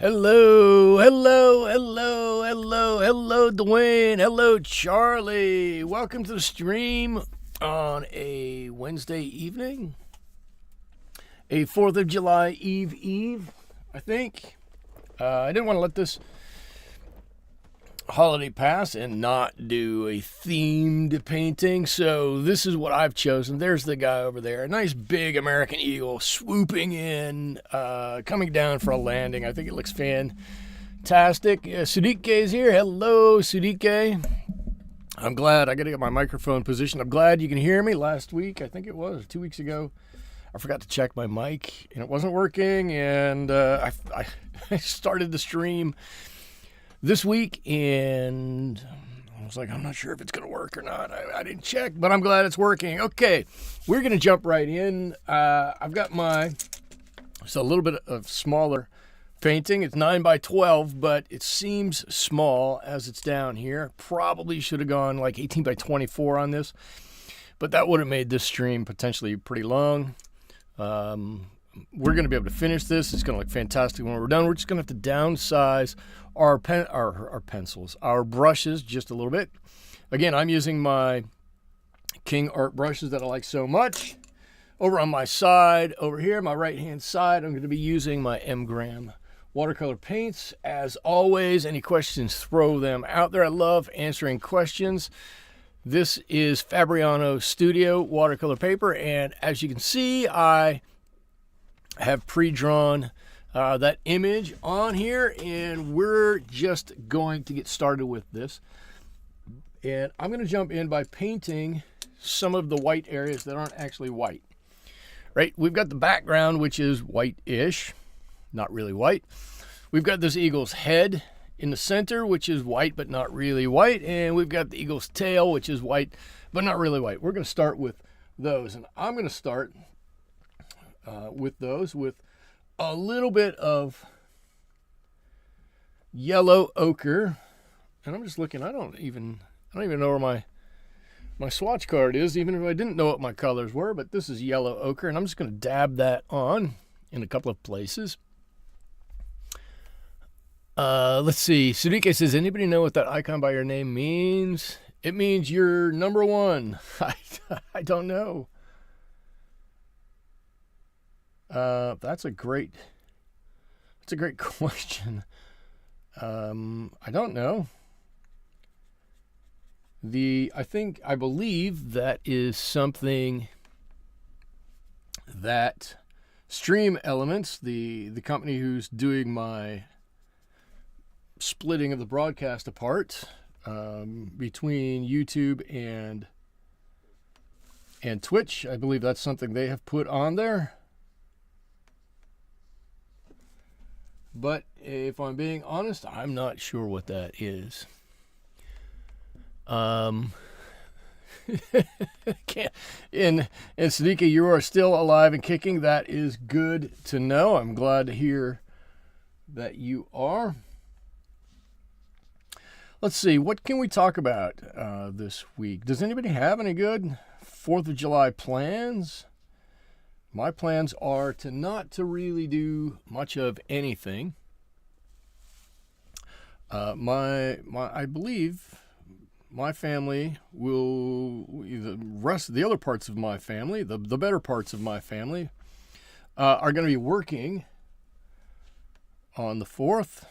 Hello, hello, hello, hello, hello, Dwayne. Hello, Charlie. Welcome to the stream on a Wednesday evening. A 4th of July Eve, I think. I didn't want to let this holiday pass and not do a themed painting, so this is what I've chosen. There's the guy over there, a nice big American eagle swooping in, coming down for a landing. I think it looks fantastic. Sudike is here. Hello, Sudike. I'm glad I got to get my microphone positioned. I'm glad you can hear me. Last week, I think it was, 2 weeks ago, I forgot to check my mic and it wasn't working, and I started the stream this week, and I was like, I'm not sure if it's going to work or not. I didn't check, but I'm glad it's working. Okay, we're going to jump right in. I've got it's a little bit of smaller painting. It's 9 by 12, but it seems small as it's down here. Probably should have gone like 18 by 24 on this, but that would have made this stream potentially pretty long. We're going to be able to finish this. It's going to look fantastic when we're done. We're just going to have to downsize our pencils, our brushes just a little bit. Again, I'm using my King Art brushes that I like so much. Over on my side, over here, my right-hand side, I'm going to be using my M. Graham watercolor paints. As always, any questions, throw them out there. I love answering questions. This is Fabriano Studio watercolor paper, and as you can see, I have pre-drawn that image on here, and we're just going to get started with this. And I'm going to jump in by painting some of the white areas that aren't actually white. Right? We've got the background, which is white-ish, not really white. We've got this eagle's head in the center, which is white but not really white, and we've got the eagle's tail, which is white but not really white. We're going to start with those, and I'm going to start with those with a little bit of yellow ochre, and I'm just looking. I don't even know where my swatch card is, even if I didn't know what my colors were. But this is yellow ochre, and I'm just going to dab that on in a couple of places. Let's see. Sudike says, anybody know what that icon by your name means? It means you're number one. I don't know. That's a great question. I don't know. I believe that is something that Stream Elements, the company who's doing my splitting of the broadcast apart between YouTube and Twitch, I believe that's something they have put on there. But if I'm being honest, I'm not sure what that is. And Sadiqa, you are still alive and kicking. That is good to know. I'm glad to hear that you are. Let's see, what can we talk about this week? Does anybody have any good 4th of July plans? My plans are not to really do much of anything. I believe my family the other parts of my family, the better parts of my family, are going to be working on the 4th,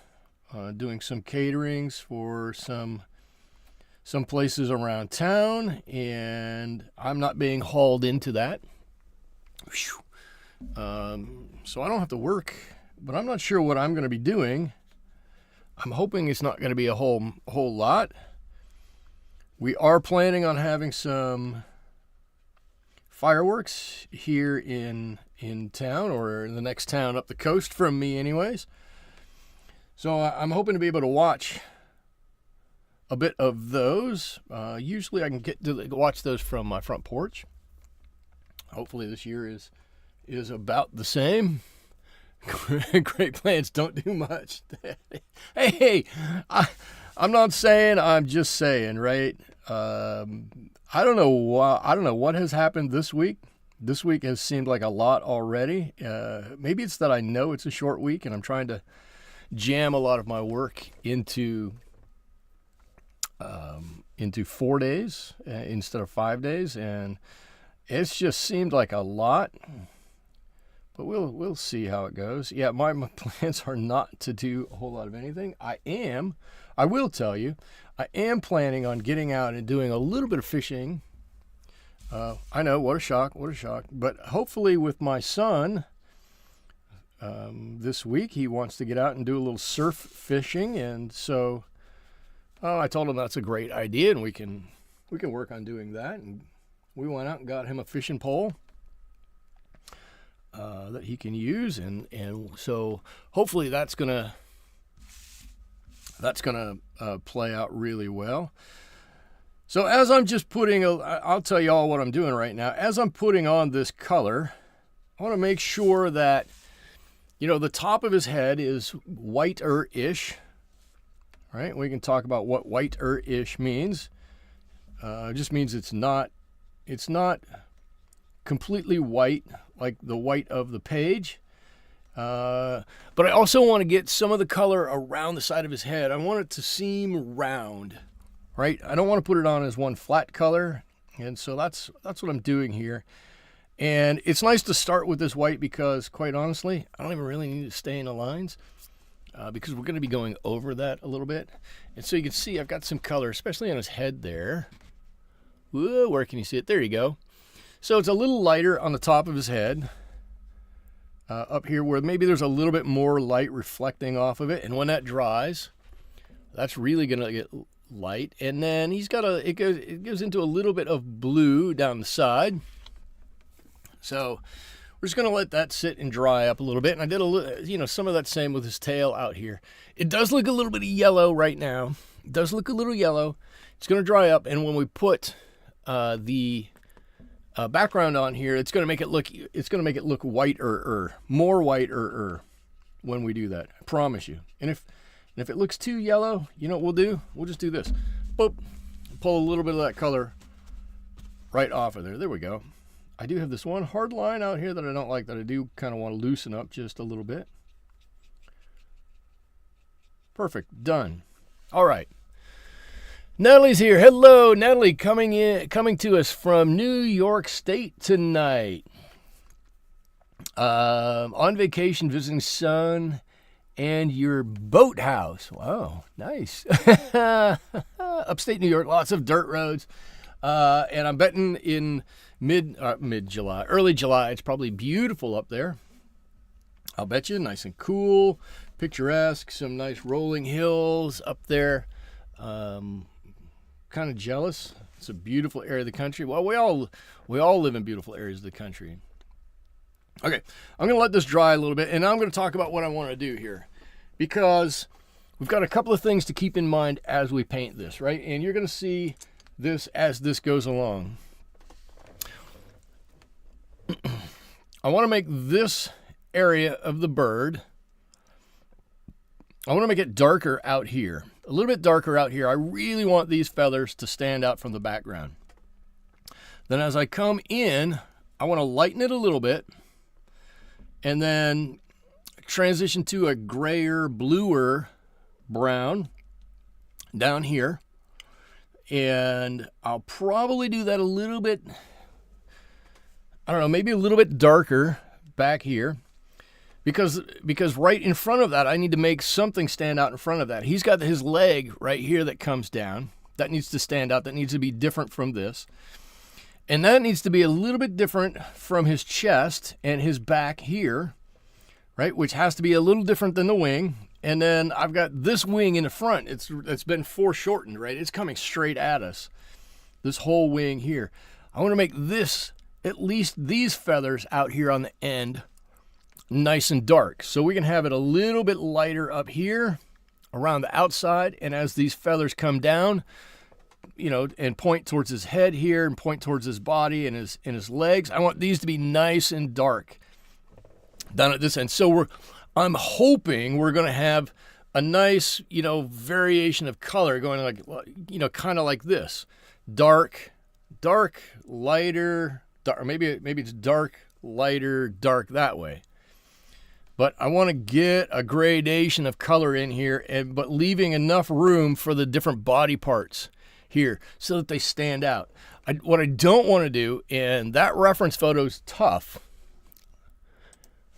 doing some caterings for some places around town, and I'm not being hauled into that. So I don't have to work, but I'm not sure what I'm going to be doing. I'm hoping it's not going to be a whole lot. We are planning on having some fireworks here in town, or in the next town up the coast from me anyways. So I'm hoping to be able to watch a bit of those. Usually I can get to watch those from my front porch. Hopefully this year is about the same. Great plans don't do much. Hey, I'm not saying, I'm just saying, right? I don't know what has happened this week. This week has seemed like a lot already. Maybe it's that I know it's a short week and I'm trying to jam a lot of my work into 4 days instead of 5 days, and it's just seemed like a lot, but we'll see how it goes. Yeah, my plans are not to do a whole lot of anything. I will tell you, I am planning on getting out and doing a little bit of fishing. I know, what a shock, but hopefully with my son, this week he wants to get out and do a little surf fishing, and so I told him that's a great idea, and we can work on doing that. And we went out and got him a fishing pole that he can use, and so hopefully that's gonna play out really well. So as I'm just I'll tell you all what I'm doing right now. As I'm putting on this color, I want to make sure that, the top of his head is whiter-ish. Right? We can talk about what whiter-ish means. It just means it's not completely white, like the white of the page. But I also want to get some of the color around the side of his head. I want it to seem round, right? I don't want to put it on as one flat color. And so that's what I'm doing here. And it's nice to start with this white because, quite honestly, I don't even really need to stay in the lines because we're going to be going over that a little bit. And so you can see I've got some color, especially on his head there. Whoa, where can you see it? There you go. So it's a little lighter on the top of his head. Up here where maybe there's a little bit more light reflecting off of it. And when that dries, that's really going to get light. And then he's got it goes into a little bit of blue down the side. So we're just going to let that sit and dry up a little bit. And I did a little, some of that same with his tail out here. It does look a little bit of yellow right now. It does look a little yellow. It's going to dry up. And when we put the background on here, it's going to make it look whiter, more whiter when we do that. I promise you. And if it looks too yellow, you know what we'll do? We'll just do this. Boop. Pull a little bit of that color right off of there. There we go. I do have this one hard line out here that I don't like, that I do kind of want to loosen up just a little bit. Perfect. Done. All right. Natalie's here. Hello, Natalie, coming to us from New York State tonight. On vacation, visiting son and your boathouse. Wow, nice. Upstate New York, lots of dirt roads. And I'm betting in mid-July, early July, it's probably beautiful up there. I'll bet you, nice and cool, picturesque, some nice rolling hills up there. Kind of jealous. It's a beautiful area of the country. Well, we all live in beautiful areas of the country. Okay, I'm going to let this dry a little bit, and I'm going to talk about what I want to do here, because we've got a couple of things to keep in mind as we paint this, right? And you're going to see this as this goes along. I want to make this area of the bird, I want to make it darker out here. A little bit darker out here. I really want these feathers to stand out from the background. Then as I come in, I want to lighten it a little bit and then transition to a grayer, bluer brown down here. And I'll probably do that a little bit, I don't know, maybe a little bit darker back here. Because right in front of that, I need to make something stand out in front of that. He's got his leg right here that comes down. That needs to stand out. That needs to be different from this. And that needs to be a little bit different from his chest and his back here, right? Which has to be a little different than the wing. And then I've got this wing in the front. It's been foreshortened, right? It's coming straight at us. This whole wing here. I want to make this, at least these feathers out here on the end, nice and dark, so we can have it a little bit lighter up here around the outside, and as these feathers come down, and point towards his head here and point towards his body and his legs, I want these to be nice and dark down at this end. So I'm hoping we're going to have a nice, variation of color going like, kind of like this, dark, lighter, dark, or maybe it's dark, lighter, dark that way. But I want to get a gradation of color in here, but leaving enough room for the different body parts here so that they stand out. What I don't want to do, and that reference photo is tough.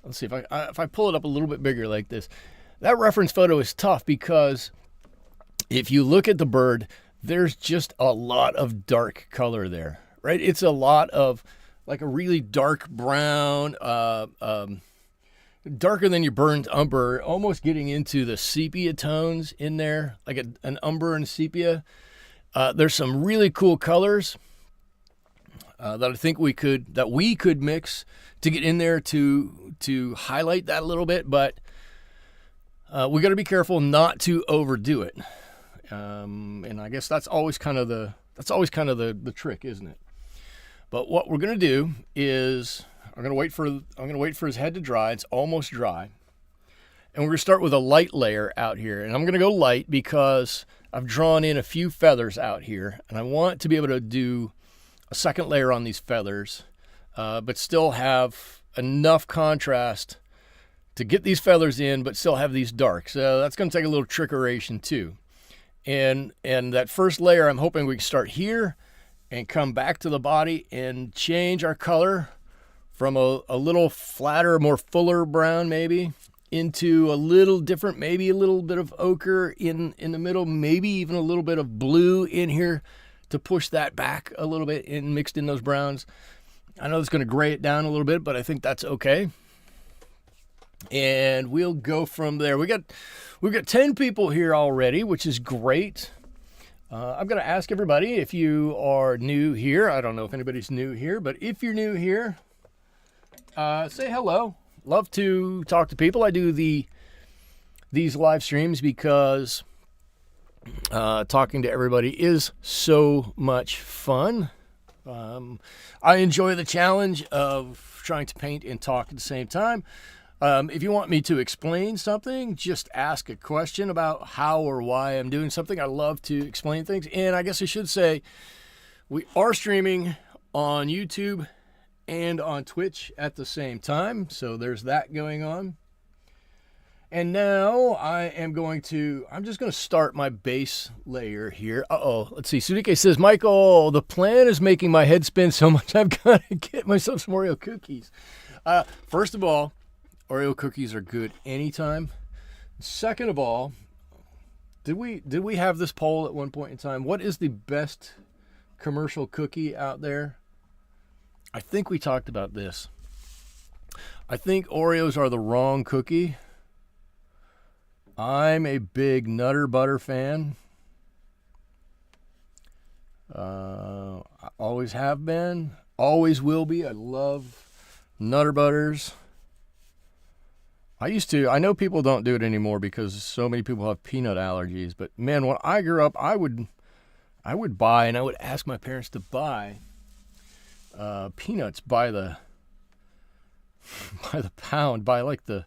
Let's see if I pull it up a little bit bigger like this. That reference photo is tough because if you look at the bird, there's just a lot of dark color there, right? It's a lot of like a really dark brown, darker than your burnt umber, almost getting into the sepia tones in there, like an umber and sepia. There's some really cool colors that I think we could mix to get in there to highlight that a little bit, but we got to be careful not to overdo it. And I guess that's always kind of the trick, isn't it? But what we're gonna do is I'm gonna wait for his head to dry. It's almost dry, and we're gonna start with a light layer out here. And I'm gonna go light because I've drawn in a few feathers out here, and I want to be able to do a second layer on these feathers, but still have enough contrast to get these feathers in, but still have these dark. So that's gonna take a little trickeration too. And that first layer, I'm hoping we can start here and come back to the body and change our color from a little flatter, more fuller brown maybe, into a little different, maybe a little bit of ochre in the middle, maybe even a little bit of blue in here to push that back a little bit and mixed in those browns. I know it's going to gray it down a little bit, but I think that's okay. And we'll go from there. We've got 10 people here already, which is great. I'm going to ask everybody if you are new here. I don't know if anybody's new here, but if you're new here, say hello. Love to talk to people. I do these live streams because talking to everybody is so much fun. I enjoy the challenge of trying to paint and talk at the same time. If you want me to explain something, just ask a question about how or why I'm doing something. I love to explain things. And I guess I should say we are streaming on YouTube and on Twitch at the same time. So there's that going on. And now I'm just going to start my base layer here. Let's see. Sudike says, Michael, the plan is making my head spin so much I've got to get myself some Oreo cookies. First of all, Oreo cookies are good anytime. Second of all, did we have this poll at one point in time? What is the best commercial cookie out there? I think we talked about this. I think Oreos are the wrong cookie. I'm a big Nutter Butter fan. I always have been, always will be. I love Nutter Butters. I know people don't do it anymore because so many people have peanut allergies, but man, when I grew up, I would buy, and I would ask my parents to buy peanuts by the pound, by like the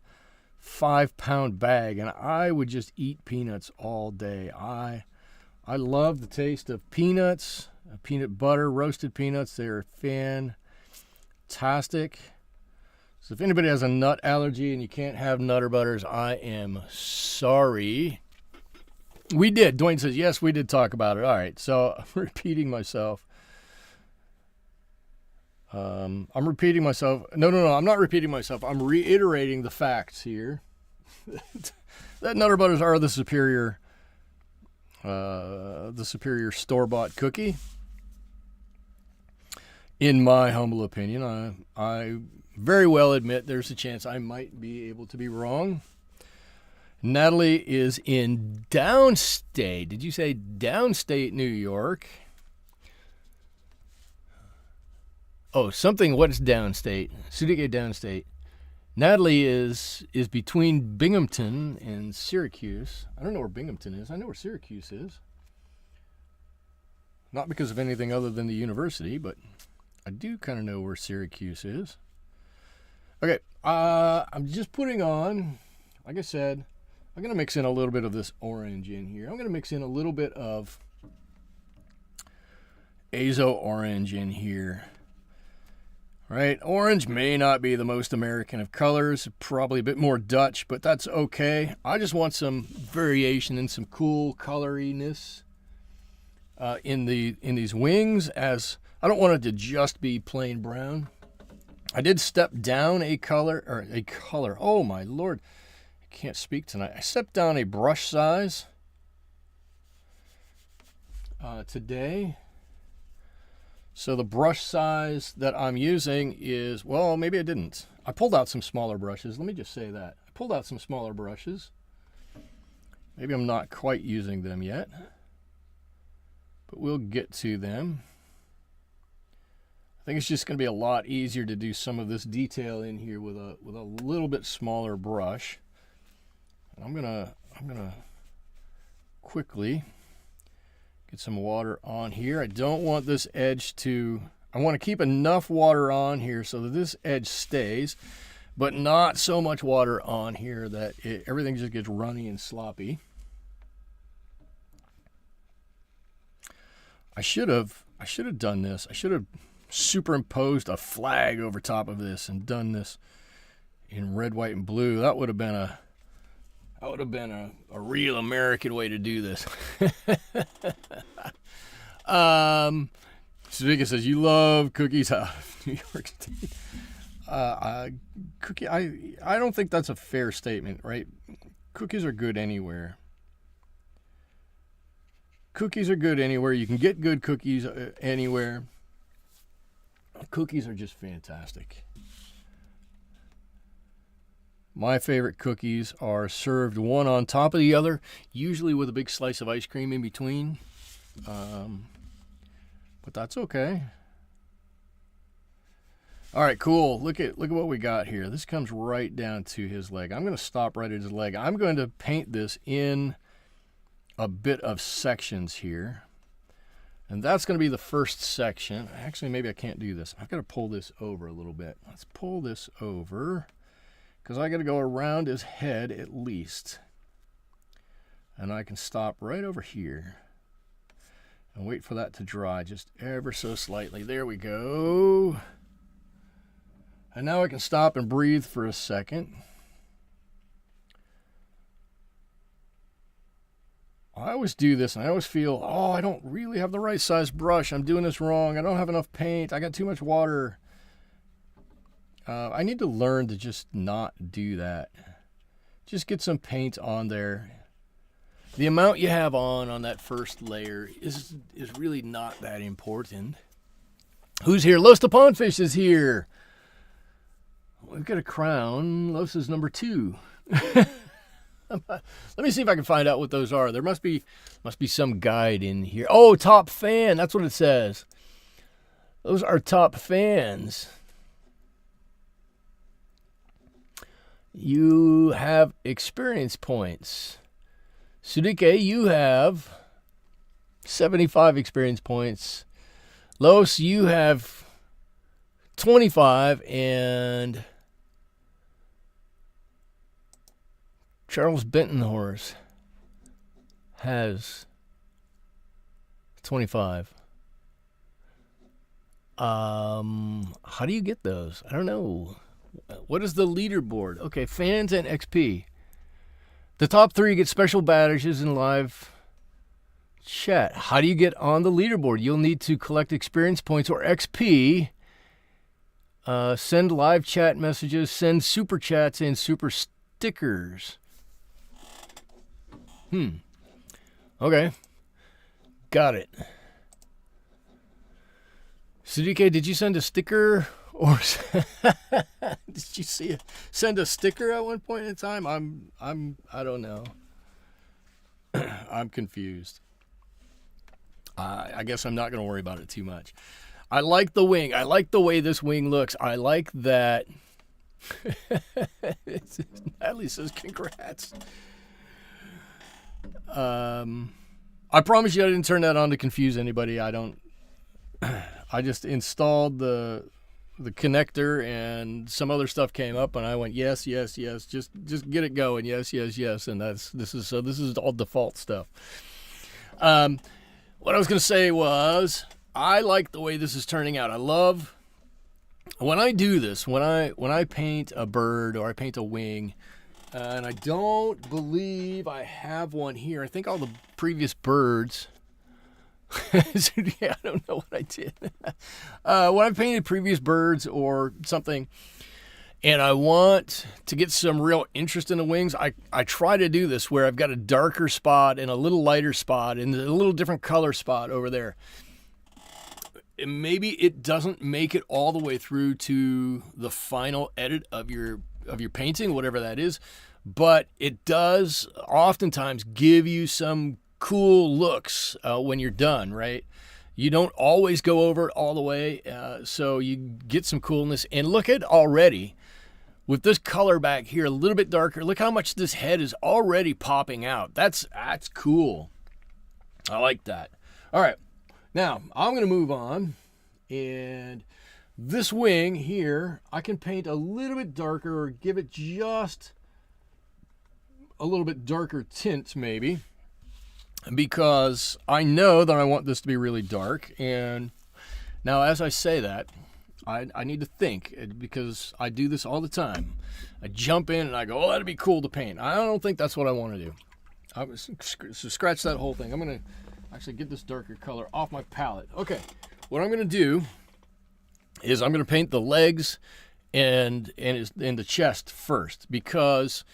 5-pound bag, and I would just eat peanuts all day. I love the taste of peanuts, peanut butter, roasted peanuts. They're fantastic. So if anybody has a nut allergy and you can't have Nutter Butters, I am sorry. We did. Dwayne says, yes, we did talk about it. All right, so I'm repeating myself. I'm repeating myself. No, I'm not repeating myself. I'm reiterating the facts here. That Nutter Butters are the superior store-bought cookie. In my humble opinion, I very well admit there's a chance I might be able to be wrong. Natalie is in downstate. Did you say downstate New York? Oh, something. What's downstate? Sudike downstate. Natalie is between Binghamton and Syracuse. I don't know where Binghamton is. I know where Syracuse is. Not because of anything other than the university, but I do kind of know where Syracuse is. Okay, I'm just putting on, like I said, I'm going to mix in a little bit of this orange in here. I'm going to mix in a little bit of Azo Orange in here. Right, orange may not be the most American of colors, probably a bit more Dutch, but that's okay. I just want some variation and some cool coloriness in these wings, as I don't want it to just be plain brown. I did step down a color. Oh my Lord, I can't speak tonight. I stepped down a brush size today. So the brush size that I'm using is, well, maybe I didn't. I pulled out some smaller brushes. Let me just say that. I pulled out some smaller brushes. Maybe I'm not quite using them yet, but we'll get to them. I think it's just going to be a lot easier to do some of this detail in here with a little bit smaller brush. And I'm gonna quickly get some water on here. I don't want this edge to, I want to keep enough water on here so that this edge stays, but not so much water on here that everything just gets runny and sloppy. I should have done this. I should have superimposed a flag over top of this and done this in red, white, and blue. That would have been a real American way to do this. Sepia says, you love cookies out of New York State. I don't think that's a fair statement, right? Cookies are good anywhere. Cookies are good anywhere. You can get good cookies anywhere. Cookies are just fantastic. My favorite cookies are served one on top of the other, usually with a big slice of ice cream in between. But that's okay. All right, cool. Look at what we got here. This comes right down to his leg. I'm going to stop right at his leg. I'm going to paint this in a bit of sections here. And that's going to be the first section. Actually, maybe I can't do this. I've got to pull this over a little bit. Let's pull this over, because I got to go around his head at least. And I can stop right over here and wait for that to dry just ever so slightly. There we go. And now I can stop and breathe for a second. I always do this, and I always feel, oh, I don't really have the right size brush. I'm doing this wrong. I don't have enough paint. I got too much water. I need to learn to just not do that. Just get some paint on there. The amount you have on that first layer is really not that important. Who's here? Los the Pondfish is here. We've got a crown. Los is number 2. Let me see if I can find out what those are. There must be some guide in here. Oh, top fan. That's what it says. Those are top fans. You have experience points. Sudike, you have 75 experience points. Los, you have 25, and Charles Bentonhorse has 25. How do you get those? I don't know. What is the leaderboard? Okay, fans and XP. The top 3 get special badges in live chat. How do you get on the leaderboard? You'll need to collect experience points or XP. Send live chat messages. Send super chats and super stickers. Okay. Got it. Sudike, did you send a sticker? Or did you send a sticker at one point in time? I don't know. I'm confused. I guess I'm not going to worry about it too much. I like the wing. I like the way this wing looks. I like that. Natalie says congrats. I promise you I didn't turn that on to confuse anybody. I just installed the connector, and some other stuff came up, and I went yes, yes, yes. Just get it going. Yes, yes, yes. And this is all default stuff. What I was going to say was I like the way this is turning out. I love when I do this, when I paint a bird or I paint a wing, and I don't believe I have one here. I think all the previous birds. Yeah, I don't know what I did. When I painted previous birds or something, and I want to get some real interest in the wings, I try to do this where I've got a darker spot and a little lighter spot and a little different color spot over there. And maybe it doesn't make it all the way through to the final edit of your painting, whatever that is, but it does oftentimes give you some cool looks when you're done, right? You don't always go over it all the way, so you get some coolness. And look at already, with this color back here, a little bit darker, look how much this head is already popping out. That's cool. I like that. All right, now I'm going to move on, and this wing here, I can paint a little bit darker or give it just a little bit darker tint maybe, because I know that I want this to be really dark. And now as I say that, I need to think, because I do this all the time. I jump in and I go, oh, that'd be cool to paint. I don't think that's what I want to do. So scratch that whole thing. I'm going to actually get this darker color off my palette. Okay, what I'm going to do is I'm going to paint the legs and the chest first, because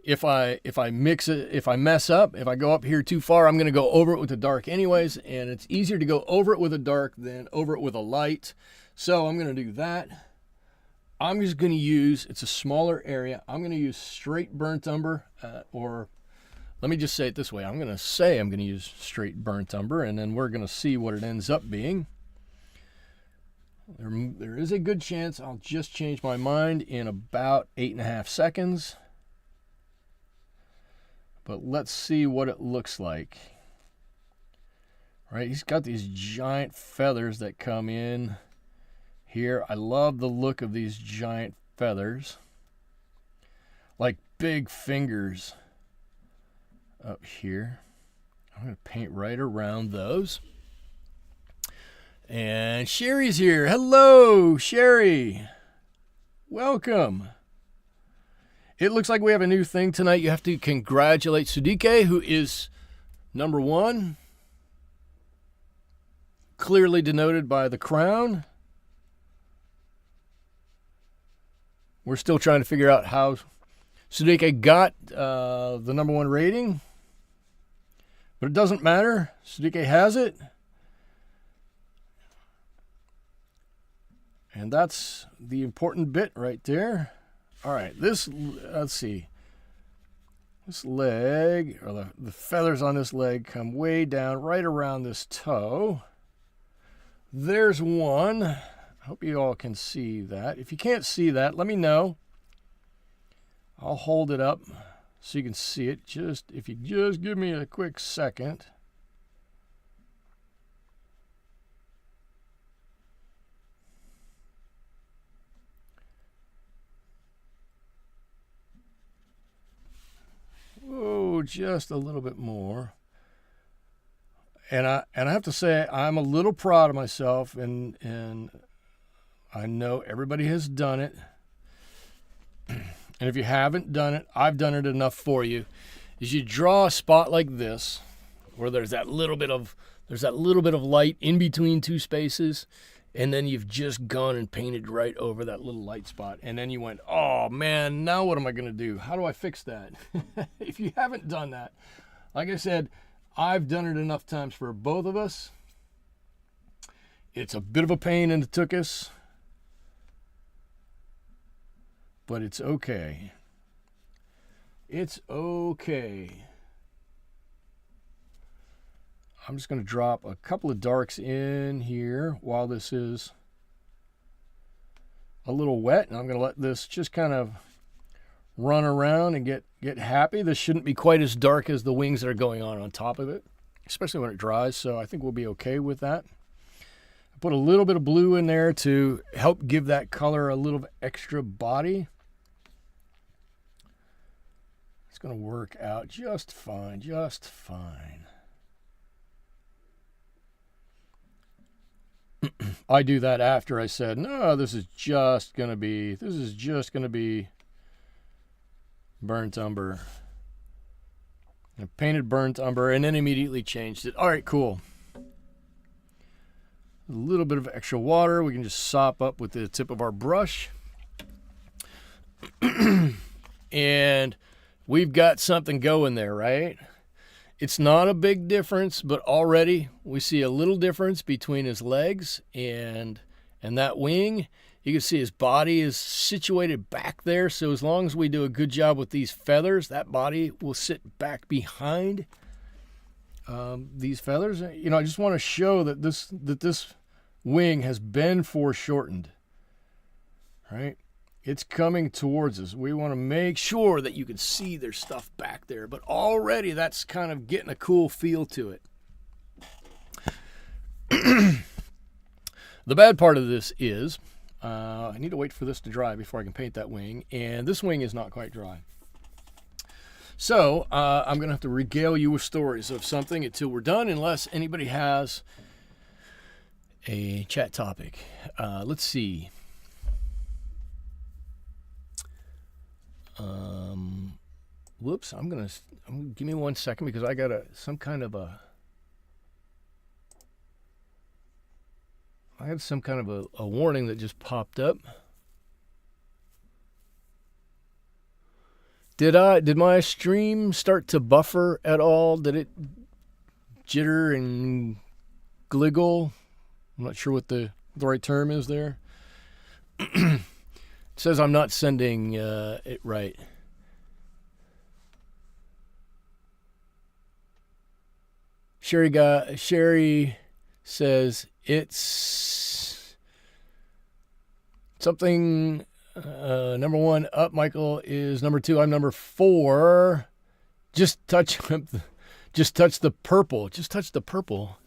if I mix it, if I mess up, if I go up here too far, I'm going to go over it with the dark anyways, and it's easier to go over it with a dark than over it with a light. So I'm going to do that. I'm just going to use, it's a smaller area, I'm going to use straight burnt umber, or let me just say it this way. I'm going to use straight burnt umber, and then we're going to see what it ends up being. There is a good chance I'll just change my mind in about 8.5 seconds. But let's see what it looks like. Right, he's got these giant feathers that come in here. I love the look of these giant feathers. Like big fingers up here. I'm going to paint right around those. And Sherry's here. Hello, Sherry. Welcome. It looks like we have a new thing tonight. You have to congratulate Sudike, who is number 1. Clearly denoted by the crown. We're still trying to figure out how Sudike got the number 1 rating. But it doesn't matter. Sudike has it. And that's the important bit right there. All right, let's see. This leg, or the feathers on this leg come way down, right around this toe. There's one. I hope you all can see that. If you can't see that, let me know. I'll hold it up so you can see it. If you just give me a quick second. Oh, just a little bit more. And I have to say, I'm a little proud of myself, and I know everybody has done it. And if you haven't done it, I've done it enough for you. Is you draw a spot like this, where there's that little bit of light in between two spaces, and then you've just gone and painted right over that little light spot. And then you went, oh man, now what am I going to do? How do I fix that? If you haven't done that, like I said, I've done it enough times for both of us. It's a bit of a pain in the tuchus, but it's okay. It's okay. I'm just going to drop a couple of darks in here while this is a little wet, and I'm going to let this just kind of run around and get happy. This shouldn't be quite as dark as the wings that are going on top of it, especially when it dries, so I think we'll be okay with that. I put a little bit of blue in there to help give that color a little extra body. It's going to work out just fine, just fine. I do that after I said, no, this is just going to be burnt umber. I painted burnt umber and then immediately changed it. All right, cool. A little bit of extra water. We can just sop up with the tip of our brush. And we've got something going there, right? It's not a big difference, but already we see a little difference between his legs and that wing. You can see his body is situated back there. So as long as we do a good job with these feathers, that body will sit back behind these feathers. You know, I just want to show that this wing has been foreshortened, right? It's coming towards us. We want to make sure that you can see there's stuff back there, but already that's kind of getting a cool feel to it. The bad part of this is I need to wait for this to dry before I can paint that wing, and this wing is not quite dry. So I'm going to have to regale you with stories of something until we're done, unless anybody has a chat topic. Let's see. Whoops, give me 1 second because I got some kind of a warning that just popped up. Did my stream start to buffer at all? Did it jitter and gliggle? I'm not sure what the right term is there. It says I'm not sending it right. Sherry says it's something. Number 1 up. Michael is number 2. I'm number 4. Just touch the purple. Just touch the purple.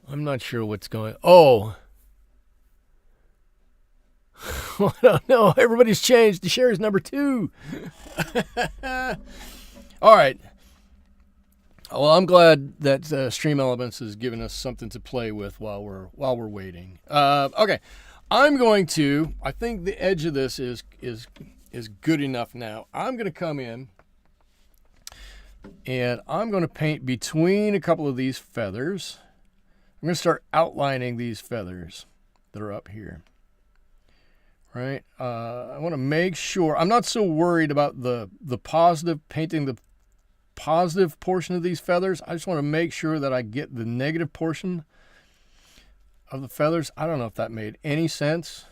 I'm not sure what's going. Oh. No, everybody's changed. Sherry's number 2. All right. Well, I'm glad that Stream Elements has given us something to play with while we're waiting. Okay, I think the edge of this is good enough now. I'm going to come in and I'm going to paint between a couple of these feathers. I'm going to start outlining these feathers that are up here. Right? I want to make sure I'm not so worried about the positive, painting the positive portion of these feathers. I just want to make sure that I get the negative portion of the feathers. I don't know if that made any sense.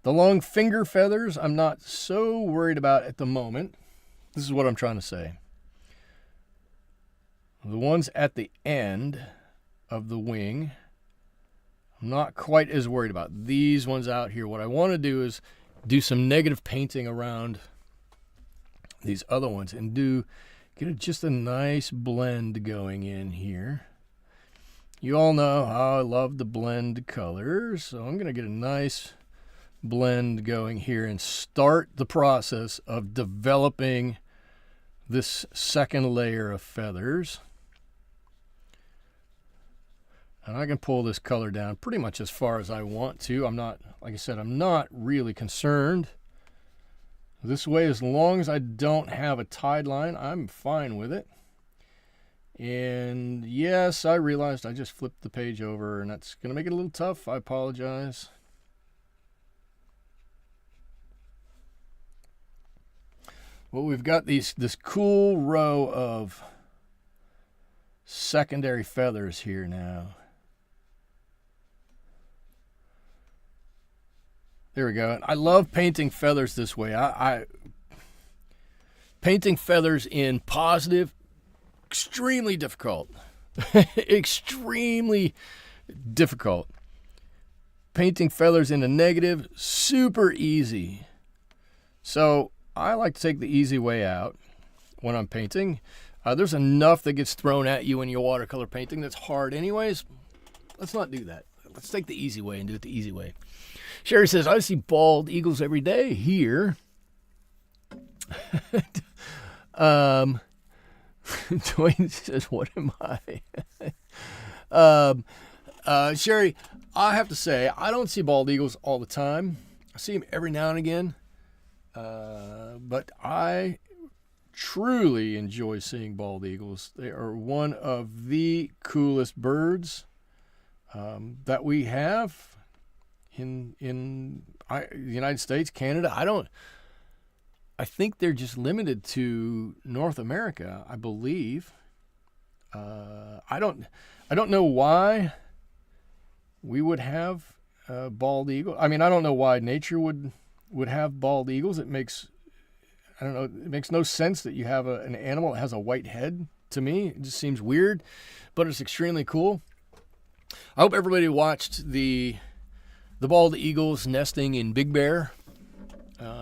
The long finger feathers I'm not so worried about at the moment. This is what I'm trying to say. The ones at the end of the wing, I'm not quite as worried about. These ones out here, what I want to do is do some negative painting around these other ones and get just a nice blend going in here. You all know how I love to blend colors, so I'm going to get a nice blend going here and start the process of developing this second layer of feathers. And I can pull this color down pretty much as far as I want to. I'm not, like I said, I'm not really concerned this way. As long as I don't have a tide line, I'm fine with it. And yes, I realized I just flipped the page over, and that's going to make it a little tough. I apologize. Well, we've got this cool row of secondary feathers here now. There we go. I love painting feathers this way. Painting feathers in positive, extremely difficult. Extremely difficult. Painting feathers in a negative, super easy. So I like to take the easy way out when I'm painting. There's enough that gets thrown at you when you're watercolor painting that's hard anyways. Let's not do that. Let's take the easy way and do it the easy way. Sherry says, I see bald eagles every day here. Dwayne says, "What am I?" Sherry, I have to say, I don't see bald eagles all the time. I see them every now and again. But I truly enjoy seeing bald eagles. They are one of the coolest birds that we have in the United States, Canada. I think they're just limited to North America, I believe. I don't know why we would have bald eagle. I mean, I don't know why nature would have bald eagles. It makes no sense that you have an animal that has a white head. To me, it just seems weird, but it's extremely cool. I hope everybody watched the bald eagles nesting in Big Bear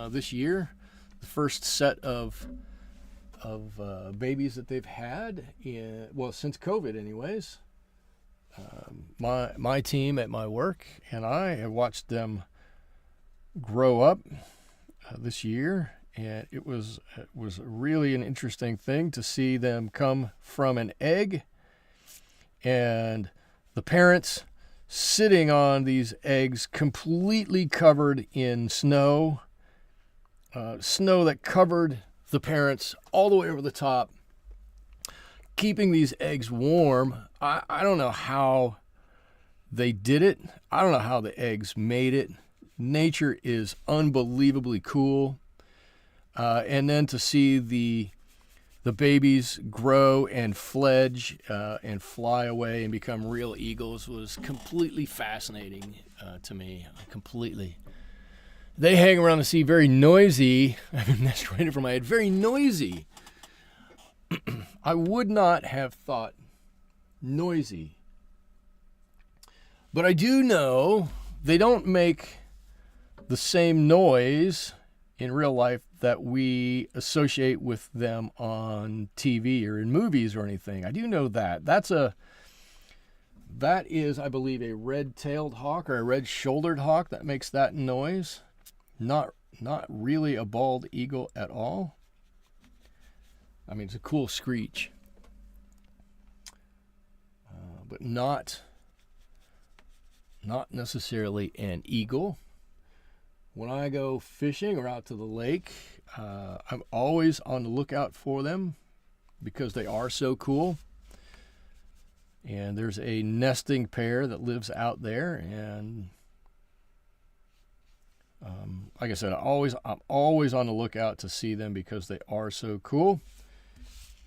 this year. The first set of babies that they've had since COVID, anyways. My team at my work and I have watched them grow up this year, and it was really an interesting thing to see them come from an egg, and the parents sitting on these eggs completely covered in snow that covered the parents all the way over the top, keeping these eggs warm. I don't know how they did it. I don't know how the eggs made it. Nature is unbelievably cool. And then to see the babies grow and fledge and fly away and become real eagles was completely fascinating to me. Completely. They hang around the sea very noisy. I mean, that's right over my head. Very noisy. I would not have thought noisy. But I do know they don't make the same noise in real life that we associate with them on TV or in movies or anything. I do know that. That is, I believe, a red-tailed hawk or a red-shouldered hawk that makes that noise. Not really a bald eagle at all. I mean, it's a cool screech. But not necessarily an eagle. When I go fishing or out to the lake, I'm always on the lookout for them because they are so cool. And there's a nesting pair that lives out there, and like I said, I'm always on the lookout to see them because they are so cool.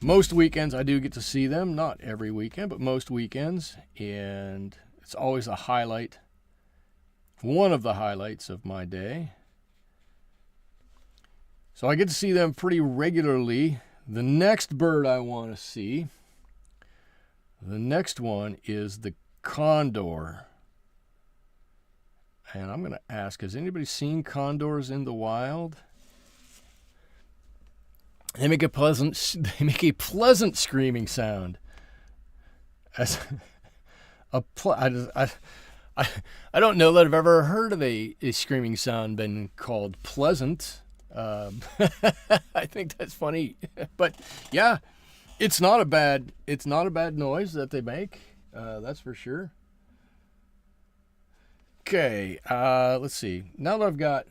Most weekends I do get to see them, not every weekend, but most weekends, and it's always a highlight, one of the highlights of my day. So I get to see them pretty regularly. The next bird I want to see, the next one is the condor. And I'm going to ask, has anybody seen condors in the wild? They make a pleasant screaming sound. I don't know that I've ever heard of a screaming sound been called pleasant. I think that's funny, but yeah, it's not a bad noise that they make. That's for sure. Okay, let's see. Now that I've got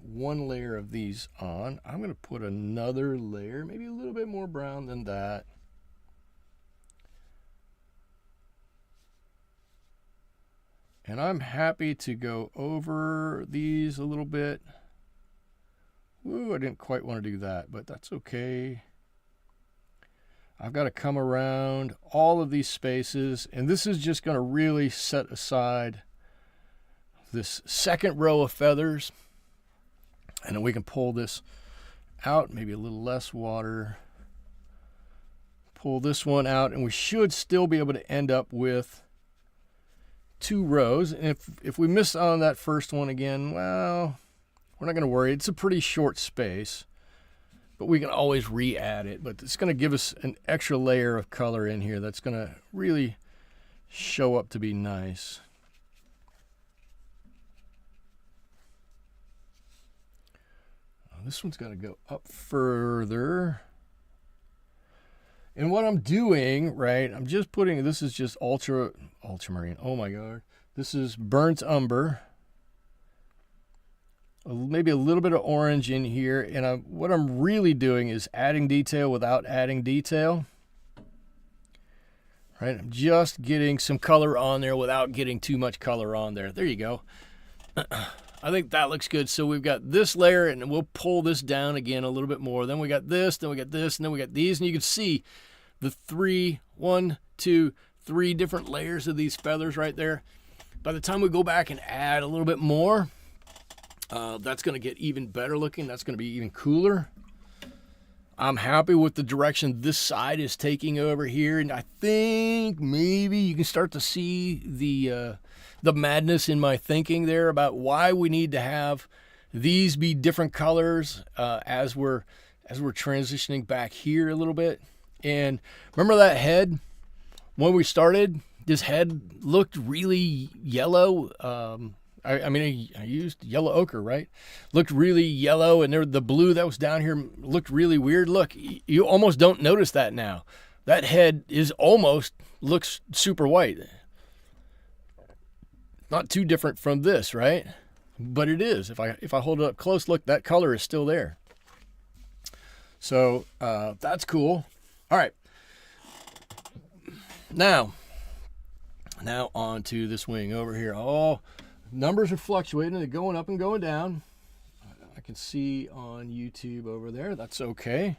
one layer of these on, I'm going to put another layer, maybe a little bit more brown than that. And I'm happy to go over these a little bit. Ooh, I didn't quite want to do that, but that's okay. I've got to come around all of these spaces, and this is just going to really set aside this second row of feathers. And then we can pull this out, maybe a little less water. Pull this one out, and we should still be able to end up with 2 rows. And if we miss on that first one again, well, we're not going to worry. It's a pretty short space, but we can always re-add it. But it's going to give us an extra layer of color in here that's going to really show up to be nice. This one's got to go up further. And what I'm doing, right, I'm just putting, this is just ultramarine. Oh my God. This is burnt umber. Maybe a little bit of orange in here. And what I'm really doing is adding detail without adding detail. Right, I'm just getting some color on there without getting too much color on there. There you go. I think that looks good. So we've got this layer, and we'll pull this down again a little bit more. Then we got this, then we got this, and then we got these. And you can see the 3, 1, 2, 3 different layers of these feathers right there. By the time we go back and add a little bit more, that's going to get even better looking. That's going to be even cooler. I'm happy with the direction this side is taking over here, and I think maybe you can start to see the madness in my thinking there about why we need to have these be different colors as we're transitioning back here a little bit. And remember that head when we started? This head looked really yellow. I mean, I used yellow ochre, right? Looked really yellow, and the blue that was down here looked really weird. Look, you almost don't notice that now. That head looks super white. Not too different from this, right? But it is. If I hold it up close, look, that color is still there. So that's cool. All right. Now on to this wing over here. Oh, numbers are fluctuating. They're going up and going down. I can see on YouTube over there. That's okay.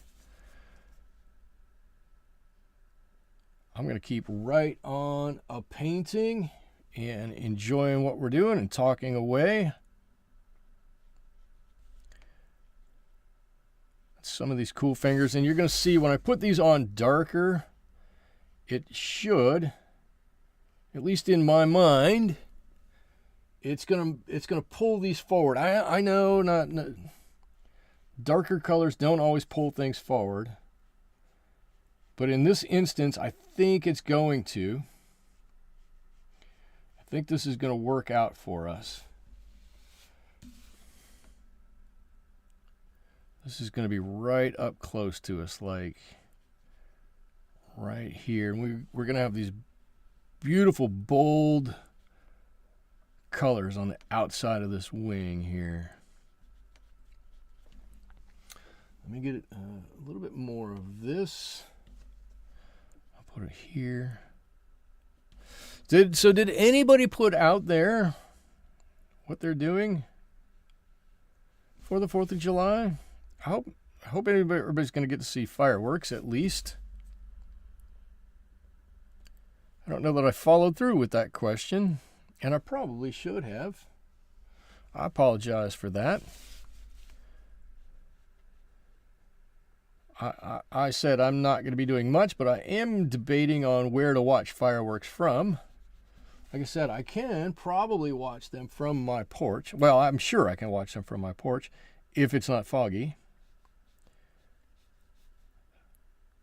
I'm going to keep right on a painting and enjoying what we're doing and talking away. Some of these cool fingers. And you're going to see when I put these on darker, it should, at least in my mind, it's gonna pull these forward. I know not darker colors don't always pull things forward, but in this instance, I think it's going to. I think this is going to work out for us. This is going to be right up close to us, like right here, and we're going to have these beautiful bold colors on the outside of this wing here. Let me get a little bit more of this. I'll put it here. Did anybody put out there what they're doing for the 4th of July? I hope everybody's going to get to see fireworks at least. I don't know that I followed through with that question. And I probably should have. I apologize for that. I said I'm not going to be doing much, but I am debating on where to watch fireworks from. Like I said, I can probably watch them from my porch. Well, I'm sure I can watch them from my porch if it's not foggy.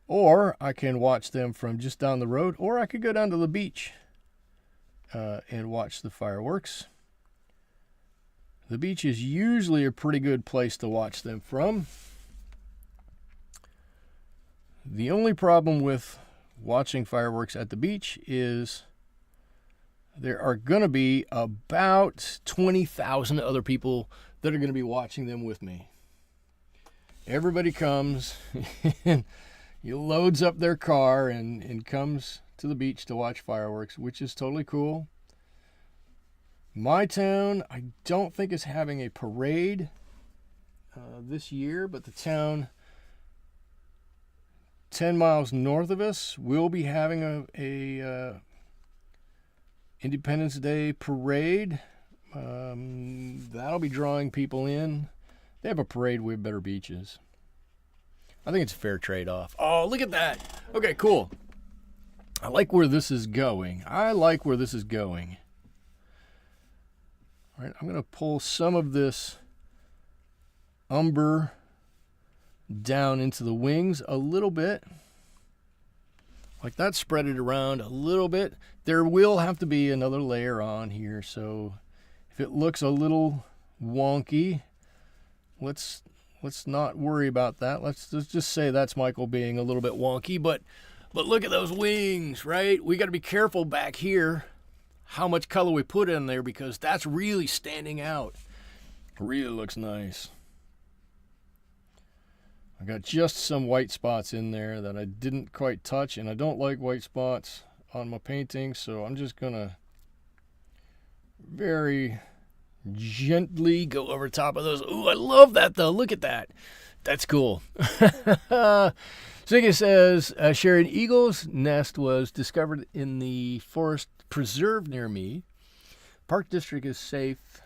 Or I can watch them from just down the road, or I could go down to the beach and watch the fireworks. The beach is usually a pretty good place to watch them from. The only problem with watching fireworks at the beach is there are going to be about 20,000 other people that are going to be watching them with me. Everybody comes and he loads up their car and comes to the beach to watch fireworks, which is totally cool. My town, I don't think is having a parade this year, but the town 10 miles north of us will be having a Independence Day parade. That'll be drawing people in. They have a parade with better beaches. I think it's a fair trade-off. Oh, look at that. Okay, cool. I like where this is going. All right, I'm going to pull some of this umber down into the wings a little bit. Like that, spread it around a little bit. There will have to be another layer on here, so if it looks a little wonky, let's let's not worry about that. Let's just say that's Michael being a little bit wonky, but look at those wings, right? We got to be careful back here how much color we put in there, because that's really standing out. Really looks nice. I got just some white spots in there that I didn't quite touch, and I don't like white spots on my painting, so I'm just gonna very gently go over top of those. Ooh, I love that though. Look at that. That's cool. Ziggy says, Sherry, an eagle's nest was discovered in the forest preserve near me. Park district is safe.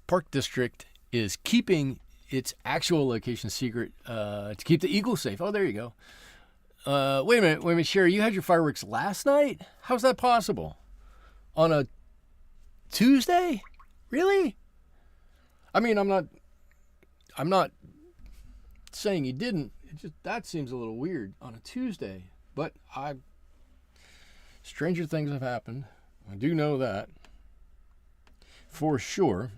Park district is keeping its actual location secret to keep the eagle safe. Oh, there you go. Wait a minute, Sherry, you had your fireworks last night? How's that possible? On a Tuesday? Really? I mean, I'm not saying you didn't. It just, that seems a little weird on a Tuesday. But stranger things have happened. I do know that for sure.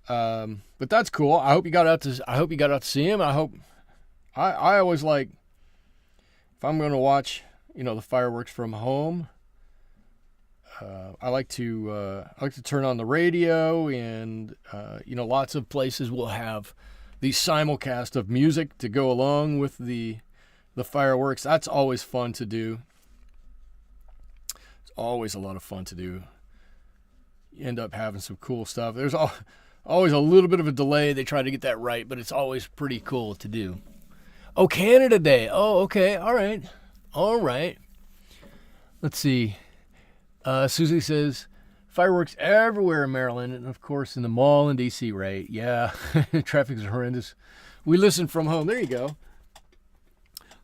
But that's cool. I hope you got out to see him. I always like, if I'm going to watch, the fireworks from home, I like to turn on the radio, and lots of places will have the simulcast of music to go along with the fireworks. That's always fun to do. It's always a lot of fun to do. You end up having some cool stuff. There's always a little bit of a delay. They try to get that right, but it's always pretty cool to do. Oh, Canada Day. Oh, okay. All right. Let's see. Susie says, fireworks everywhere in Maryland, and of course in the mall in D.C., right? Yeah, traffic is horrendous. We listen from home. There you go.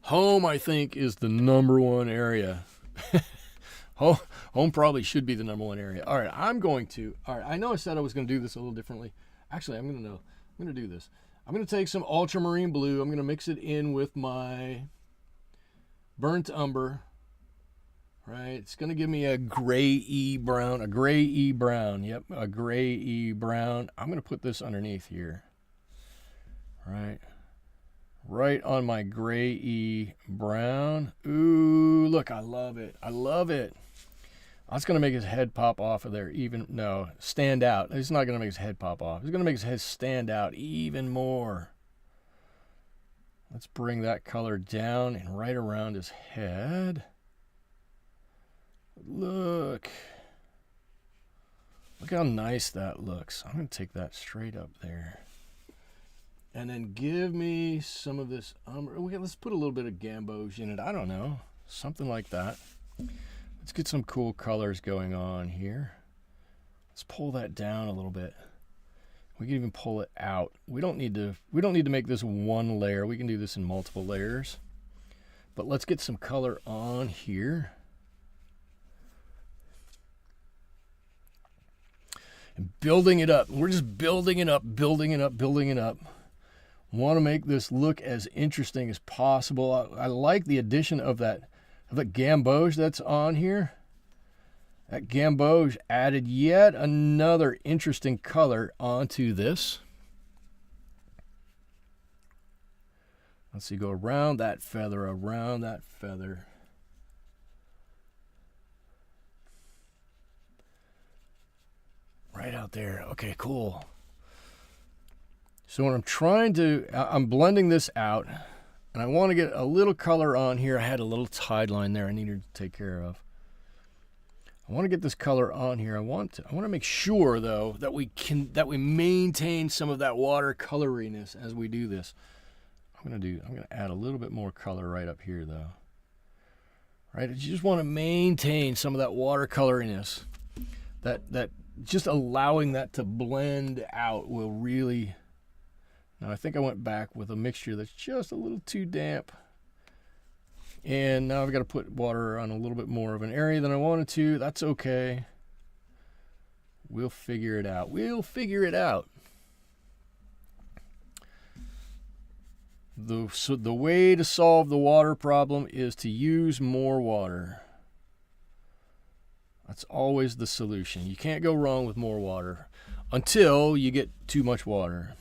Home, I think, is the number one area. Home probably should be the number one area. All right, I know I said I was going to do this a little differently. Actually, I'm going to do this. I'm going to take some Ultramarine Blue. I'm going to mix it in with my burnt umber. Right, it's going to give me a gray-y brown. Yep, a gray-y brown. I'm going to put this underneath here. Right on my gray-y brown. Ooh, look, I love it. That's going to make his head pop off of there stand out. It's not going to make his head pop off. It's going to make his head stand out even more. Let's bring that color down and right around his head. Look how nice that looks. I'm going to take that straight up there. And then give me some of this umber. Let's put a little bit of Gamboge in it. I don't know. Something like that. Let's get some cool colors going on here. Let's pull that down a little bit. We can even pull it out. We don't need to make this one layer. We can do this in multiple layers. But let's get some color on here. And building it up. We're just building it up. Want to make this look as interesting as possible. I like the addition of that Gamboge that's on here. That Gamboge added yet another interesting color onto this. Let's see, go around that feather. Right out there. Okay, cool. So when I'm blending this out, and I want to get a little color on here. I had a little tide line there I needed to take care of. I want to get this color on here. I want to make sure though that we maintain some of that watercoloriness as we do this. I'm going to add a little bit more color right up here though. Right? You just want to maintain some of that watercoloriness. That just allowing that to blend out will really. Now I think I went back with a mixture that's just a little too damp. And now I've got to put water on a little bit more of an area than I wanted to. That's okay. We'll figure it out. So the way to solve the water problem is to use more water. That's always the solution. You can't go wrong with more water until you get too much water.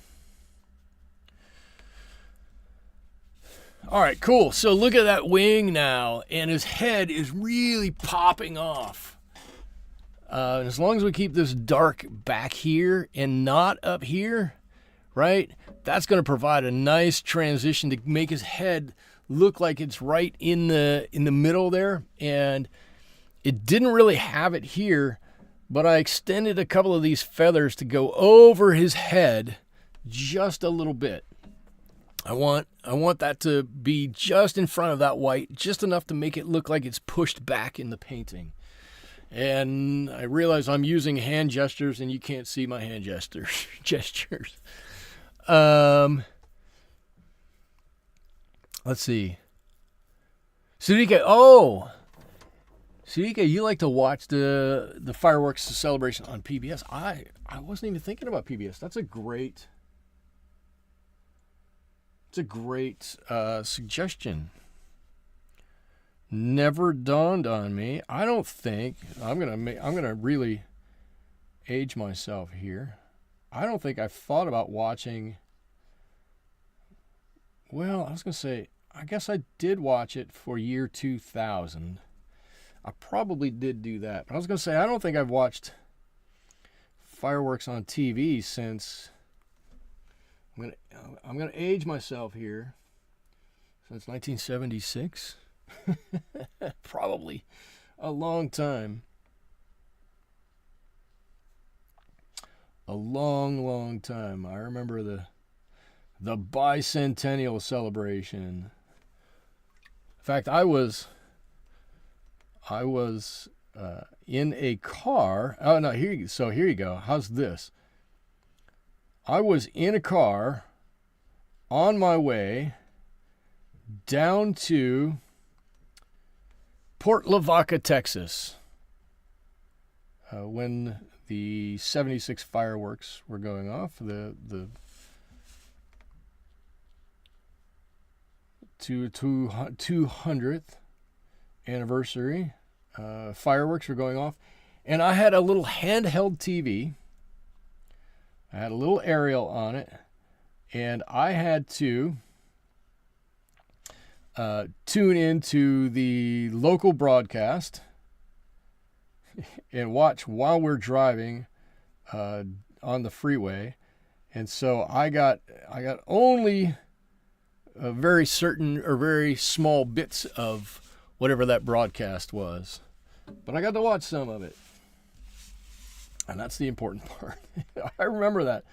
All right, cool. So look at that wing now, and his head is really popping off. And as long as we keep this dark back here and not up here, right, that's going to provide a nice transition to make his head look like it's right in the middle there. And it didn't really have it here, but I extended a couple of these feathers to go over his head just a little bit. I want that to be just in front of that white, just enough to make it look like it's pushed back in the painting. And I realize I'm using hand gestures, and you can't see my hand gestures. Let's see. Sudika, you like to watch the fireworks celebration on PBS. I wasn't even thinking about PBS. That's a great suggestion. Never dawned on me. I don't think I'm gonna really age myself here. I don't think I've thought about watching. Well, I was gonna say, I guess I did watch it for year 2000. I probably did do that, but I was gonna say I don't think I've watched fireworks on TV since. I'm gonna age myself here. Since 1976. Probably a long time. A long time. I remember the bicentennial celebration. In fact, I was in a car. Oh no, here you go. How's this? I was in a car on my way down to Port Lavaca, Texas, when the 76 fireworks were going off, the 200th anniversary fireworks were going off, and I had a little handheld TV. I had a little aerial on it, and I had to tune into the local broadcast and watch while we're driving on the freeway. And so I got only a very certain or very small bits of whatever that broadcast was, but I got to watch some of it, and that's the important part. I remember that.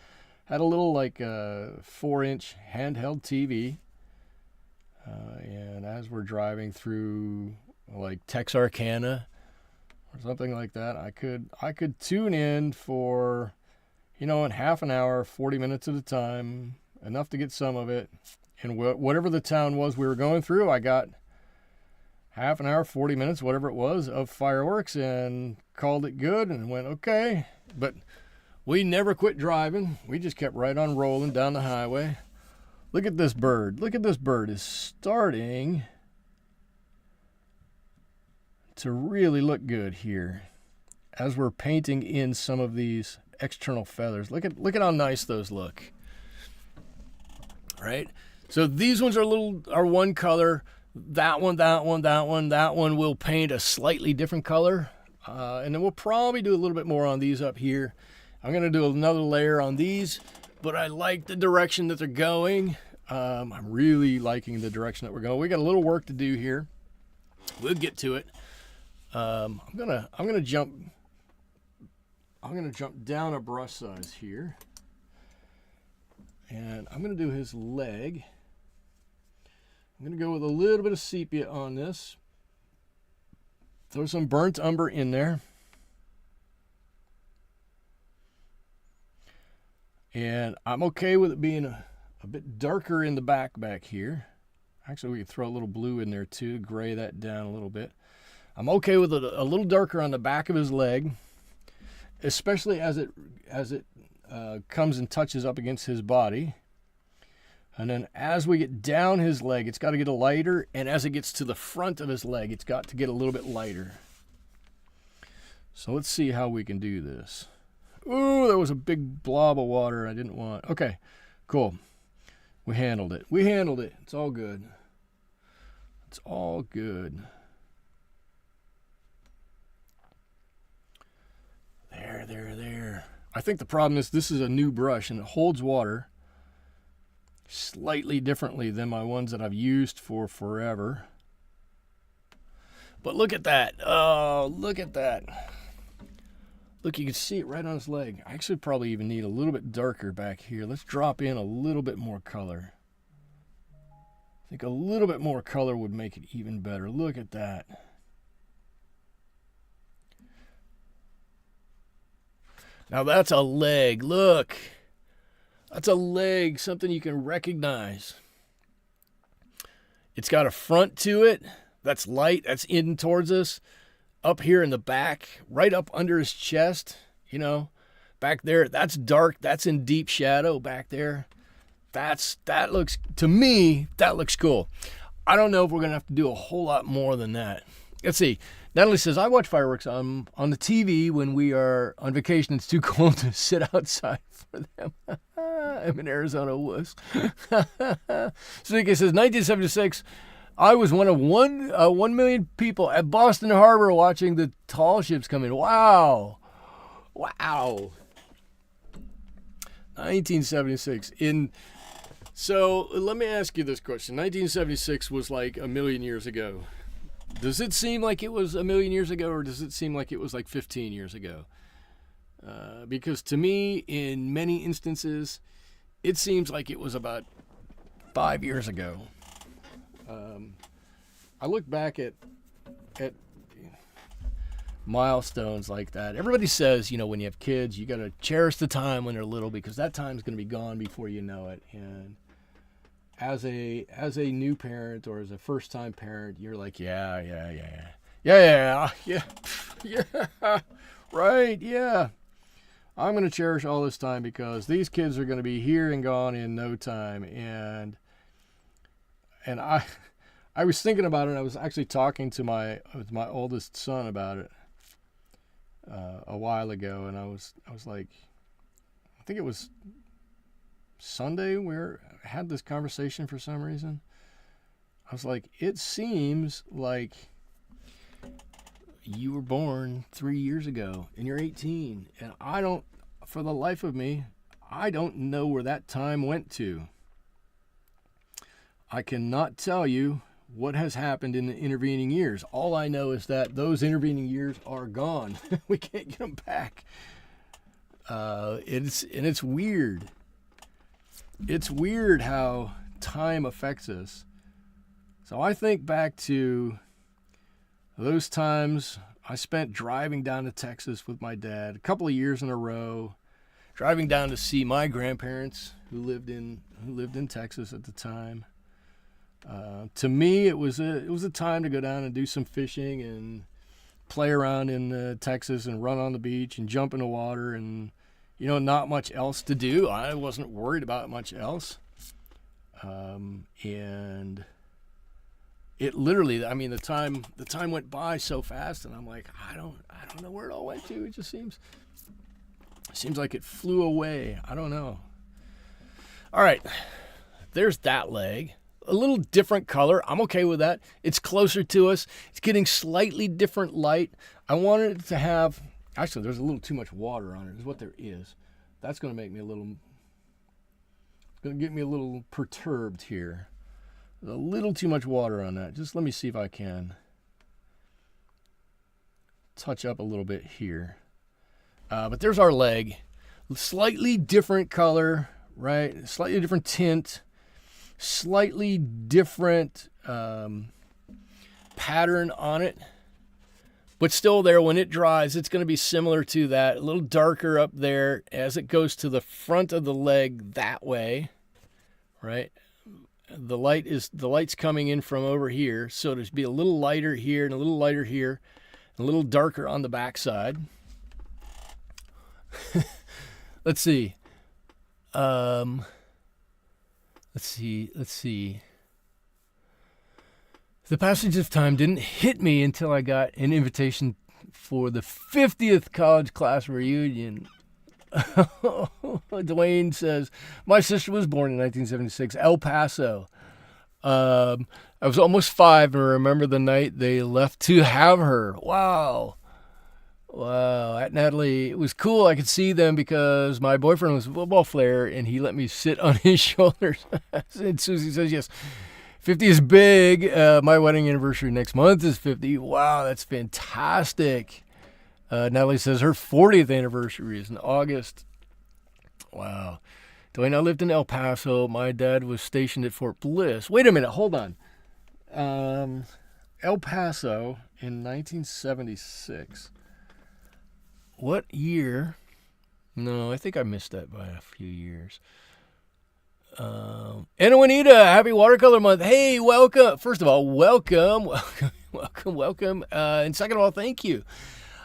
Had a little 4-inch handheld TV. And as we're driving through like Texarkana or something like that, I could tune in for, in half an hour, 40 minutes at a time, enough to get some of it. And whatever the town was we were going through, I got half an hour, 40 minutes, whatever it was, of fireworks, and called it good and went, okay. But we never quit driving. We just kept right on rolling down the highway. Look at this bird. Look at this bird is starting to really look good here as we're painting in some of these external feathers. Look at how nice those look. Right? So these ones are one color. That one will paint a slightly different color. And then we'll probably do a little bit more on these up here. I'm going to do another layer on these. But I like the direction that they're going. I'm really liking the direction that we're going. We got a little work to do here. We'll get to it. I'm gonna jump down a brush size here, and I'm gonna do his leg. I'm gonna go with a little bit of sepia on this. Throw some burnt umber in there. And I'm okay with it being a bit darker in the back here. Actually, we could throw a little blue in there too, gray that down a little bit. I'm okay with it a little darker on the back of his leg, especially as it comes and touches up against his body. And then as we get down his leg, it's got to get a lighter, and as it gets to the front of his leg, it's got to get a little bit lighter. So let's see how we can do this. Ooh, there was a big blob of water I didn't want. Okay, cool. We handled it. We handled it. It's all good. It's all good. There. I think the problem is this is a new brush and it holds water slightly differently than my ones that I've used for forever. But look at that. Oh, look at that. Look, you can see it right on his leg. I actually probably even need a little bit darker back here. Let's drop in a little bit more color. I think a little bit more color would make it even better. Look at that. Now that's a leg. Look. That's a leg, something you can recognize. It's got a front to it. That's light. That's in towards us. Up here in the back, right up under his chest, you know, back there, that's dark. That's in deep shadow back there. That looks, to me, that looks cool. I don't know if we're going to have to do a whole lot more than that. Let's see. Natalie says, I watch fireworks on the TV when we are on vacation. It's too cold to sit outside for them. I'm in Arizona, wuss. Suzuki says, 1976, I was one of 1 million people at Boston Harbor watching the tall ships come in. Wow. 1976. So let me ask you this question. 1976 was like a million years ago. Does it seem like it was a million years ago, or does it seem like it was like 15 years ago? Because to me, in many instances, it seems like it was about 5 years ago. I look back at milestones like that. Everybody says, you know, when you have kids, you got to cherish the time when they're little because that time's going to be gone before you know it. And as a new parent or as a first-time parent, you're like, yeah, right, yeah. I'm going to cherish all this time because these kids are going to be here and gone in no time. And I was thinking about it. I was actually talking to my oldest son about it a while ago, and I was like, I think it was Sunday where I had this conversation for some reason. I was like, it seems like you were born 3 years ago and you're 18, and I don't, for the life of me, I don't know where that time went to. I cannot tell you what has happened in the intervening years. All I know is that those intervening years are gone. We can't get them back. It's weird. It's weird how time affects us. So I think back to those times I spent driving down to Texas with my dad a couple of years in a row, driving down to see my grandparents who lived in Texas at the time. To me, it was a time to go down and do some fishing and play around in Texas and run on the beach and jump in the water and, you know, not much else to do. I wasn't worried about much else. And it literally, I mean, the time went by so fast, and I'm like, I don't know where it all went to. It just seems like it flew away. I don't know. All right, there's that leg. A little different color. I'm okay with that. It's closer to us. It's getting slightly different light. I wanted it to have, actually, there's a little too much water on it, is what there is. That's going to make me a little, it's going to get me a little perturbed here. There's a little too much water on that. Just let me see if I can touch up a little bit here. But there's our leg. Slightly different color, right? Slightly different tint. Slightly different pattern on it, but still there. When it dries, it's going to be similar to that, a little darker up there as it goes to the front of the leg that way, right? The light's coming in from over here, so there's be a little lighter here and a little lighter here, and a little darker on the back side. Let's see. Let's see. The passage of time didn't hit me until I got an invitation for the 50th college class reunion. Dwayne says, my sister was born in 1976, El Paso. I was almost 5 and remember the night they left to have her. Wow. At Natalie, it was cool. I could see them because my boyfriend was a football player and he let me sit on his shoulders. And Susie says, yes, 50 is big. My wedding anniversary next month is 50. Wow, that's fantastic. Natalie says her 40th anniversary is in August. Wow. Dwayne, I lived in El Paso. My dad was stationed at Fort Bliss. Wait a minute, hold on. El Paso in 1976. What year? No, I think I missed that by a few years. Anna Juanita, happy watercolor month. Hey, welcome. First of all, welcome. And second of all, thank you.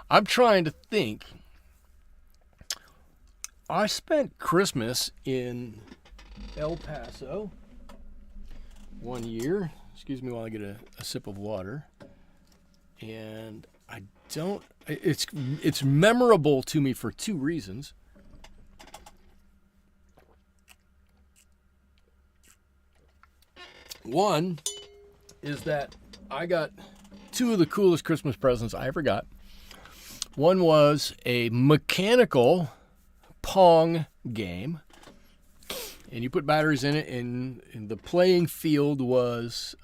I'm trying to think. I spent Christmas in El Paso one year. Excuse me while I get a sip of water. And it's memorable to me for 2 reasons. One is that I got 2 of the coolest Christmas presents I ever got. One was a mechanical Pong game, and you put batteries in it, and the playing field was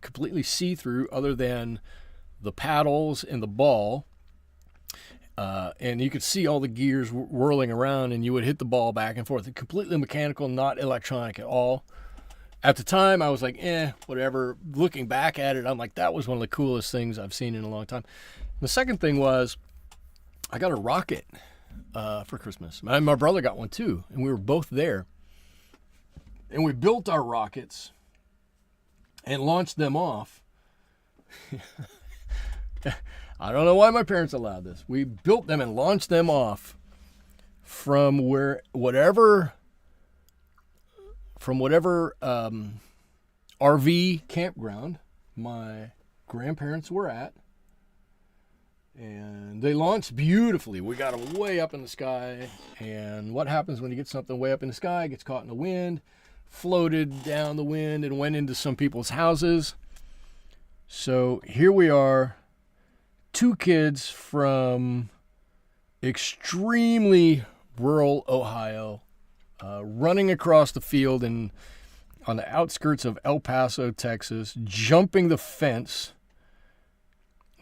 completely see-through other than the paddles and the ball, and you could see all the gears whirling around, and you would hit the ball back and forth. Completely mechanical, not electronic at all. At the time, I was like, whatever. Looking back at it, I'm like, that was one of the coolest things I've seen in a long time. The second thing was I got a rocket for Christmas. My brother got one too, and we were both there. And we built our rockets and launched them off. I don't know why my parents allowed this. We built them and launched them off from whatever RV campground my grandparents were at. And they launched beautifully. We got them way up in the sky. And what happens when you get something way up in the sky? It gets caught in the wind, floated down the wind, and went into some people's houses. So here we are, 2 kids from extremely rural Ohio, running across the field on the outskirts of El Paso, Texas, jumping the fence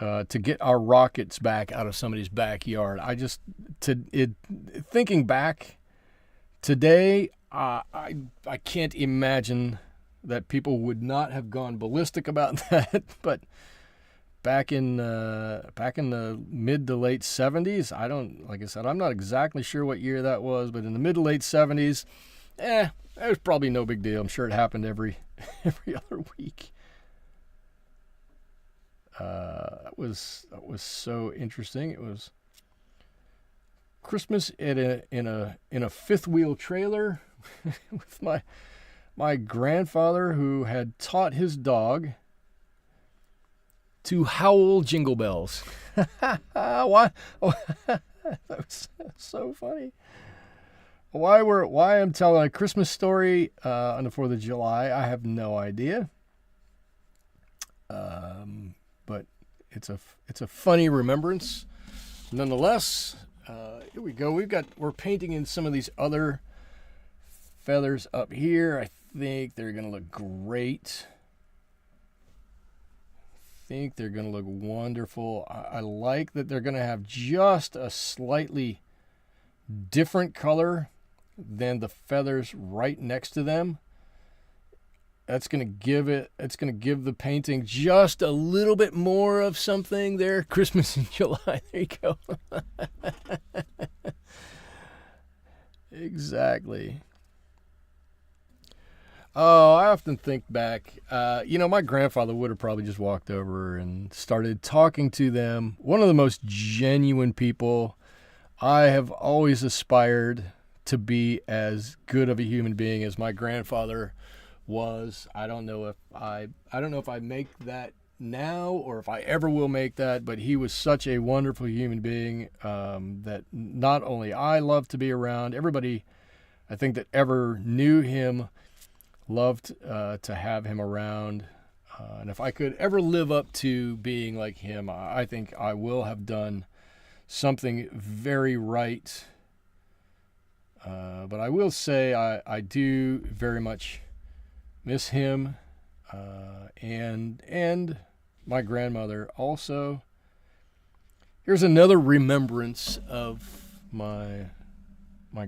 to get our rockets back out of somebody's backyard. Thinking back today, I can't imagine that people would not have gone ballistic about that. But back in the mid to late 70s, like I said, I'm not exactly sure what year that was, but in the mid to late 70s, it was probably no big deal. I'm sure it happened every other week. That was so interesting. It was Christmas in a fifth wheel trailer with my grandfather, who had taught his dog to howl jingle bells. Why? Oh, that was so funny. Why I'm telling a Christmas story on the 4th of July, I have no idea. But it's a funny remembrance, nonetheless. Here we go. We're painting in some of these other feathers up here. I think they're gonna look great. I think they're gonna look wonderful. I like that they're gonna have just a slightly different color than the feathers right next to them. It's going to give the painting just a little bit more of something there. Christmas in July. There you go. Exactly. Oh, I often think back, my grandfather would have probably just walked over and started talking to them. One of the most genuine people. I have always aspired to be as good of a human being as my grandfather was. I don't know if I make that now or if I ever will make that, but he was such a wonderful human being that not only I love to be around, everybody I think that ever knew him loved to have him around. And if I could ever live up to being like him, I think I will have done something very right. But I will say I do very much miss him and my grandmother also. Here's another remembrance of my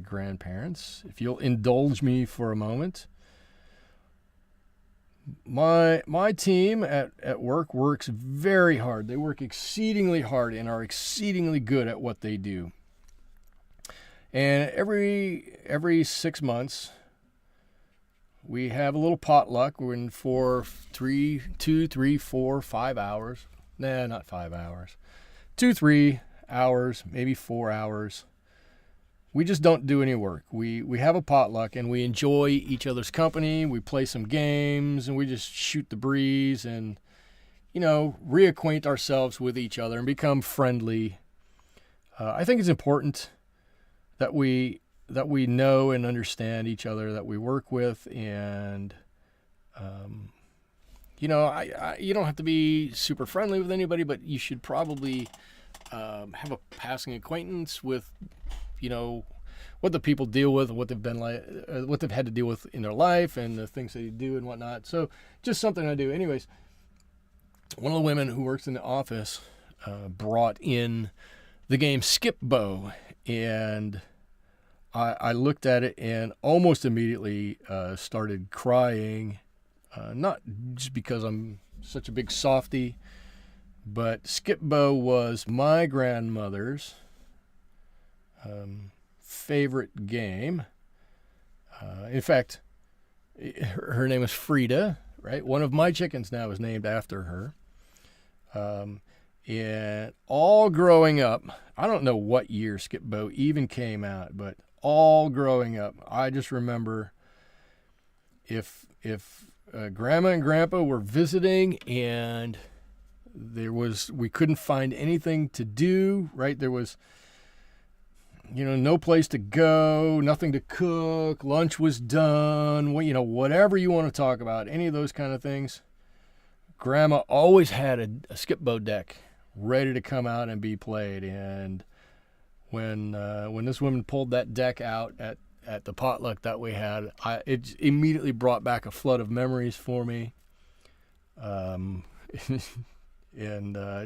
grandparents, if you'll indulge me for a moment. My team at work works very hard. They work exceedingly hard and are exceedingly good at what they do. And every 6 months, we have a little potluck for 2, 3, 4, 5 hours. Nah, not 5 hours. 2, 3 hours, maybe 4 hours. We just don't do any work. We have a potluck and we enjoy each other's company. We play some games and we just shoot the breeze and, reacquaint ourselves with each other and become friendly. I think it's important that we know and understand each other that we work with, and you don't have to be super friendly with anybody, but you should probably have a passing acquaintance with what the people deal with, what they've been like, what they've had to deal with in their life, and the things they do and whatnot. So just something I do. Anyways, one of the women who works in the office brought in the game Skip Bow, and I looked at it and almost immediately started crying. Not just because I'm such a big softie, but Skip Bow was my grandmother's favorite game. In fact, her name is Frida, right? One of my chickens now is named after her. And all growing up, I don't know what year Skip Bow even came out, but all growing up, I just remember if Grandma and Grandpa were visiting and we couldn't find anything to do, right? There was, no place to go, nothing to cook, lunch was done, whatever you want to talk about, any of those kind of things. Grandma always had a Skip Bow deck ready to come out and be played. And when this woman pulled that deck out at the potluck that we had, it immediately brought back a flood of memories for me. And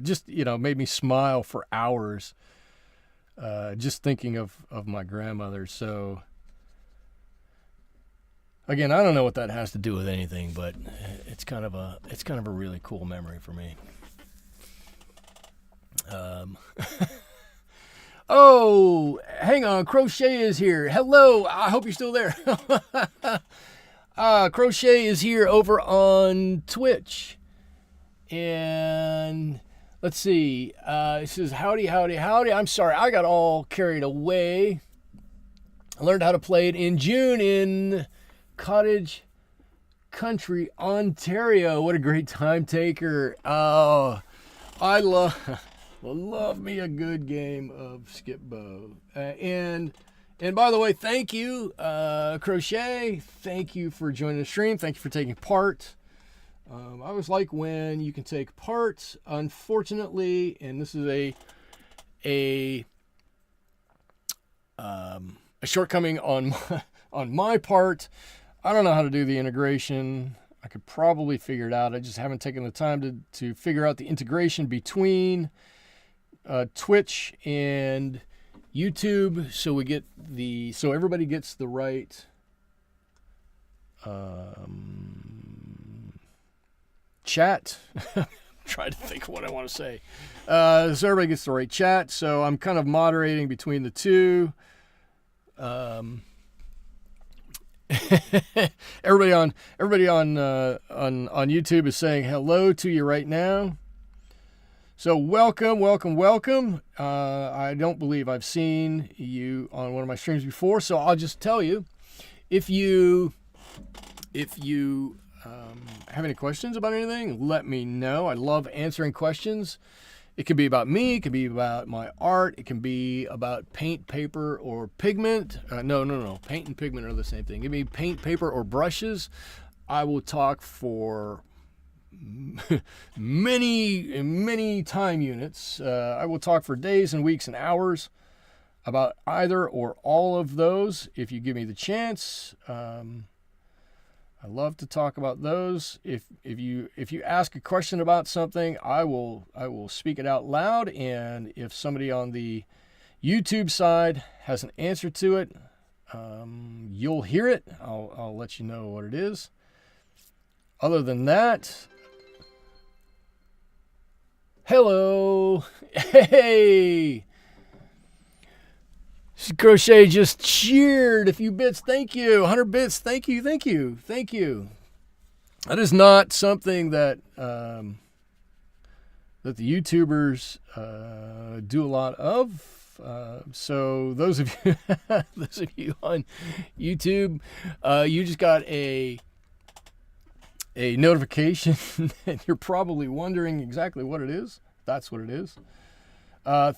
just, made me smile for hours. Just thinking of my grandmother. So again, I don't know what that has to do with anything, but it's kind of a really cool memory for me. Oh, hang on, Crochet is here. Hello, I hope you're still there. Crochet is here over on Twitch, and let's see. It says, howdy, howdy, howdy. I'm sorry, I got all carried away. I learned how to play it in June in Cottage Country, Ontario. What a great time taker. Oh, I love me a good game of Skip Bow. And by the way, thank you, Crochet. Thank you for joining the stream. Thank you for taking part. I always like when you can take part. Unfortunately, and this is a shortcoming on my part. I don't know how to do the integration. I could probably figure it out. I just haven't taken the time to figure out the integration between Twitch and YouTube, so everybody gets the right chat. I'm trying to think of what I want to say. So everybody gets the right chat. So I'm kind of moderating between the two. Everybody on YouTube is saying hello to you right now. So welcome. I don't believe I've seen you on one of my streams before, so I'll just tell you, if you have any questions about anything, let me know. I love answering questions. It could be about me. It could be about my art. It can be about paint, paper, or pigment. No. Paint and pigment are the same thing. Give me paint, paper, or brushes. I will talk for many time units. I will talk for days and weeks and hours about either or all of those if you give me the chance. I love to talk about those. If you ask a question about something, I will speak it out loud, and if somebody on the YouTube side has an answer to it, you'll hear it. I'll let you know what it is. Other than that, hello, hey. Crochet just cheered a few bits. Thank you. 100 bits. Thank you. That is not something that that the YouTubers do a lot of. So those of you on YouTube, you just got a notification, and you're probably wondering exactly what it is. That's what it is.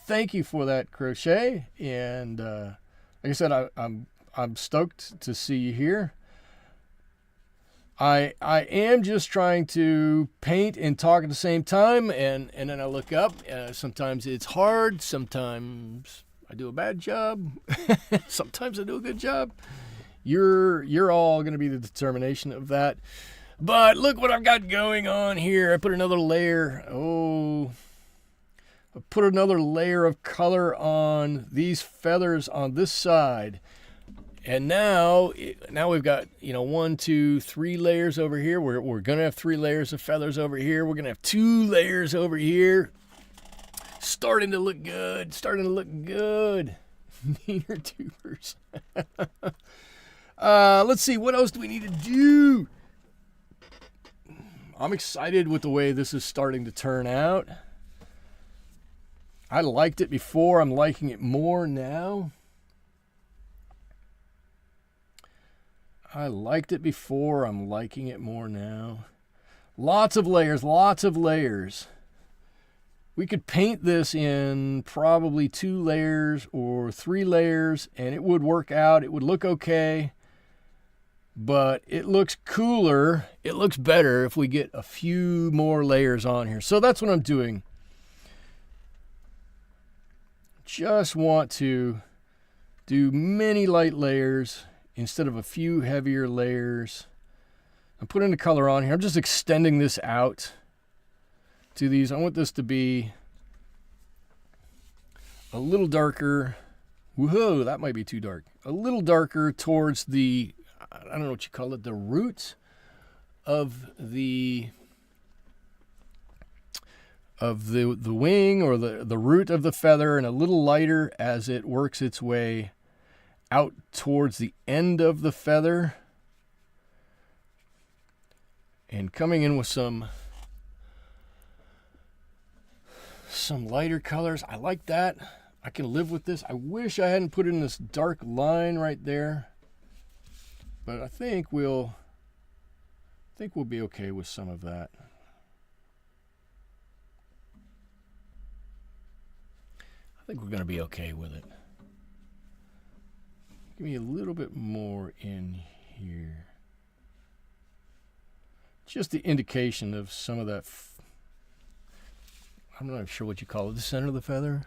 Thank you for that, Crochet, and like I said, I'm stoked to see you here. I am just trying to paint and talk at the same time, and then I look up. Sometimes it's hard. Sometimes I do a bad job. Sometimes I do a good job. You're all going to be the determination of that. But look what I've got going on here. I put another layer. I put another layer of color on these feathers on this side. And now we've got, 1, 2, 3 layers over here. We're going to have 3 layers of feathers over here. We're going to have 2 layers over here. Starting to look good. Meaner tubers. Let's see. What else do we need to do? I'm excited with the way this is starting to turn out. I liked it before. I'm liking it more now. I'm liking it more now. Lots of layers. We could paint this in probably 2 layers or 3 layers, and it would work out. It would look okay. But it looks cooler. It looks better if we get a few more layers on here. So that's what I'm doing. Just want to do many light layers instead of a few heavier layers. I'm putting the color on here. I'm just extending this out to these. I want this to be a little darker. Whoa, that might be too dark. A little darker towards the, I don't know what you call it, the root of the wing, or the root of the feather, and a little lighter as it works its way out towards the end of the feather. And coming in with some lighter colors. I like that. I can live with this. I wish I hadn't put in this dark line right there. But I think we'll be okay with some of that. I think we're going to be okay with it. Give me a little bit more in here. Just the indication of some of that. I'm not sure what you call it. The center of the feather?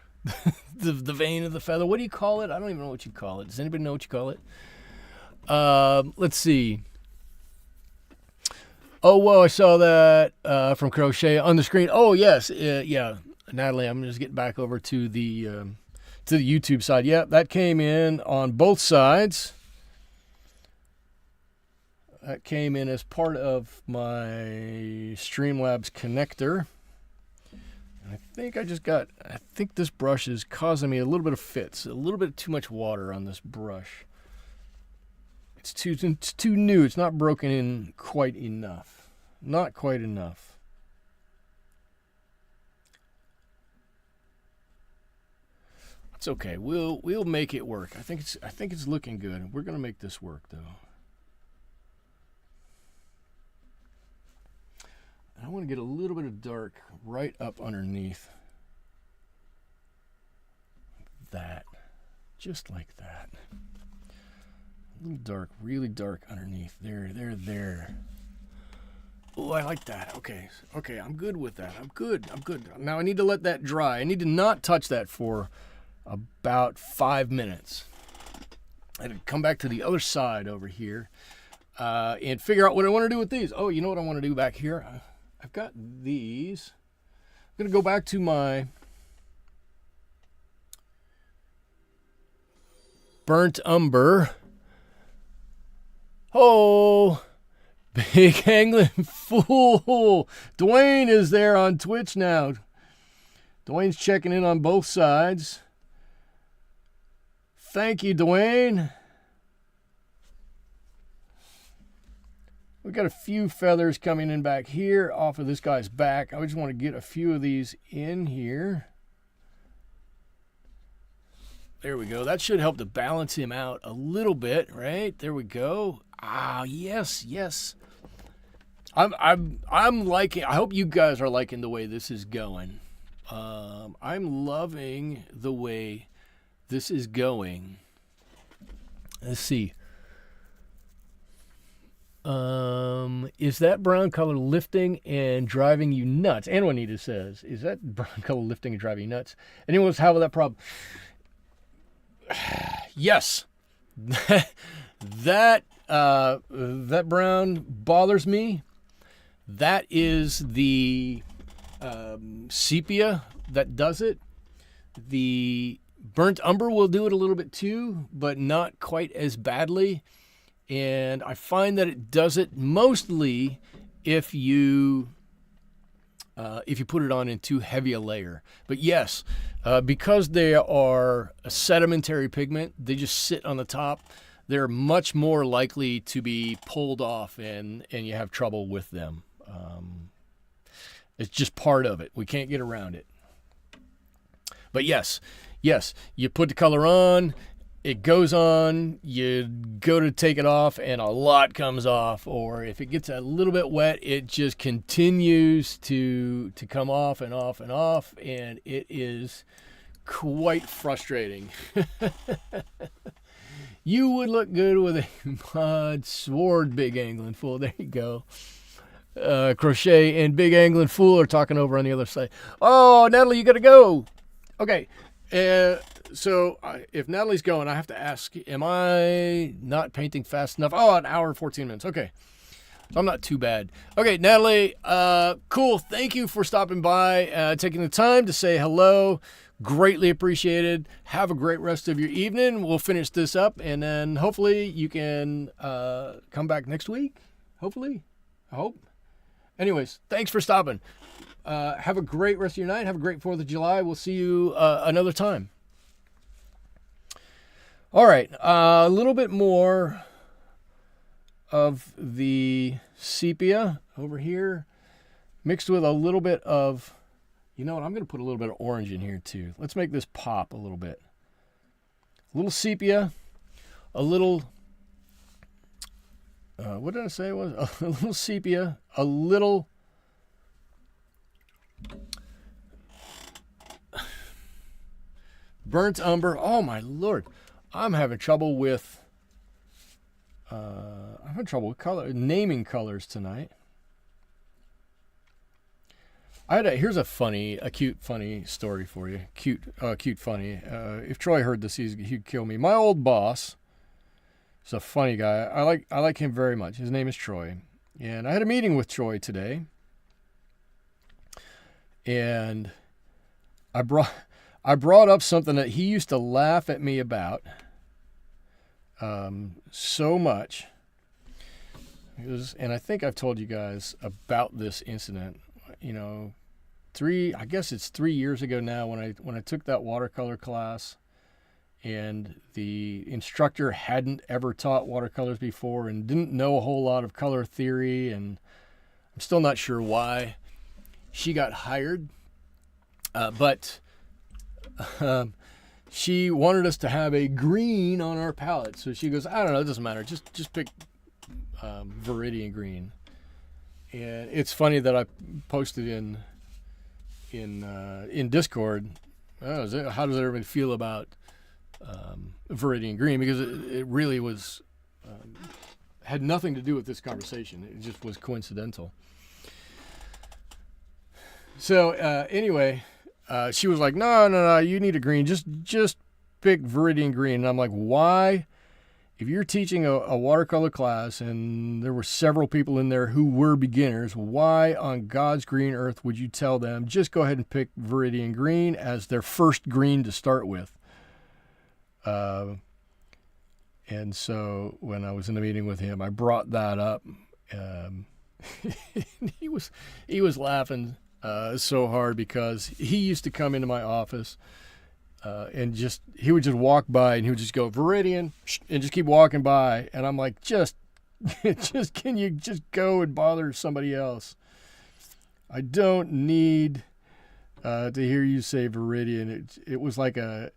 the vein of the feather? What do you call it? I don't even know what you call it. Does anybody know what you call it? Let's see. Oh, whoa, I saw that from Crochet on the screen. Oh, yes. Yeah. Natalie, I'm just getting back over to the YouTube side. Yeah, that came in on both sides. That came in as part of my Streamlabs connector. I think I think this brush is causing me a little bit of fits. A little bit too much water on this brush. It's too new. It's not broken in quite enough. Not quite enough. It's okay. We'll make it work. I think it's looking good. We're gonna make this work though. want to get a little bit of dark right up underneath that. Just like that. A little dark, really dark underneath. There. Oh, I like that. Okay, I'm good with that. I'm good. Now I need to let that dry. I need to not touch that for about 5 minutes. I had to come back to the other side over here and figure out what I want to do with these. Oh, you know what I want to do back here? I've got these. I'm going to go back to my burnt umber. Oh, Big Angling Fool. Dwayne is there on Twitch now. Dwayne's checking in on both sides. Thank you, Dwayne. We got a few feathers coming in back here off of this guy's back. I just want to get a few of these in here. There we go. That should help to balance him out a little bit, right? There we go. Ah, yes. I'm liking. I hope you guys are liking the way this is going. I'm loving the way this is going. Let's see. Is that brown color lifting and driving you nuts? And Juanita says, is that brown color lifting and driving you nuts? Anyone have that problem? Yes. that brown bothers me. That is the sepia that does it. The burnt umber will do it a little bit too, but not quite as badly. And I find that it does it mostly if you put it on in too heavy a layer. But yes, because they are a sedimentary pigment, they just sit on the top. They're much more likely to be pulled off, and you have trouble with them. It's just part of it. We can't get around it. But yes, you put the color on, it goes on, you go to take it off, and a lot comes off. Or if it gets a little bit wet, it just continues to come off and off and off, and it is quite frustrating. You would look good with a mod sword, Big Angling Fool. There you go. Crochet and Big Angling Fool are talking over on the other side. Oh, Natalie, you got to go. Okay. So if Natalie's going, I have to ask, am I not painting fast enough? Oh, an hour and 14 minutes. Okay. So I'm not too bad. Okay, Natalie, cool. Thank you for stopping by, taking the time to say hello. Greatly appreciated. Have a great rest of your evening. We'll finish this up, and then hopefully you can come back next week. Hopefully. I hope. Anyways, thanks for stopping. Have a great rest of your night. Have a great 4th of July. We'll see you another time. All right. A little bit more of the sepia over here, mixed with a little bit of, you know what, I'm going to put a little bit of orange in here too. Let's make this pop a little bit. A little sepia, a little, what did I say it was? A little sepia, a little burnt umber. Oh my Lord. I'm having trouble with color, naming colors tonight. Here's a cute, funny story for you. Cute, funny. If Troy heard this, he'd kill me. My old boss is a funny guy. I like him very much. His name is Troy, and I had a meeting with Troy today, and I brought up something that he used to laugh at me about so much. And I think I've told you guys about this incident. You know, I guess it's 3 years ago now when I took that watercolor class, and the instructor hadn't ever taught watercolors before and didn't know a whole lot of color theory, and I'm still not sure why she got hired, but she wanted us to have a green on our palette. So she goes, I don't know, it doesn't matter, just pick Viridian green. And it's funny that I posted in Discord. How does everybody feel about Viridian Green? Because it really was had nothing to do with this conversation. It just was coincidental. So anyway, she was like, no, you need a green. Just pick Viridian Green. And I'm like, why? If you're teaching a watercolor class and there were several people in there who were beginners, why on God's green earth would you tell them just go ahead and pick Viridian Green as their first green to start with? And so when I was in the meeting with him, I brought that up. He was laughing so hard because he used to come into my office and he would just walk by and he would just go Viridian and just keep walking by. And I'm like, just can you just go and bother somebody else? I don't need to hear you say Viridian. It was like at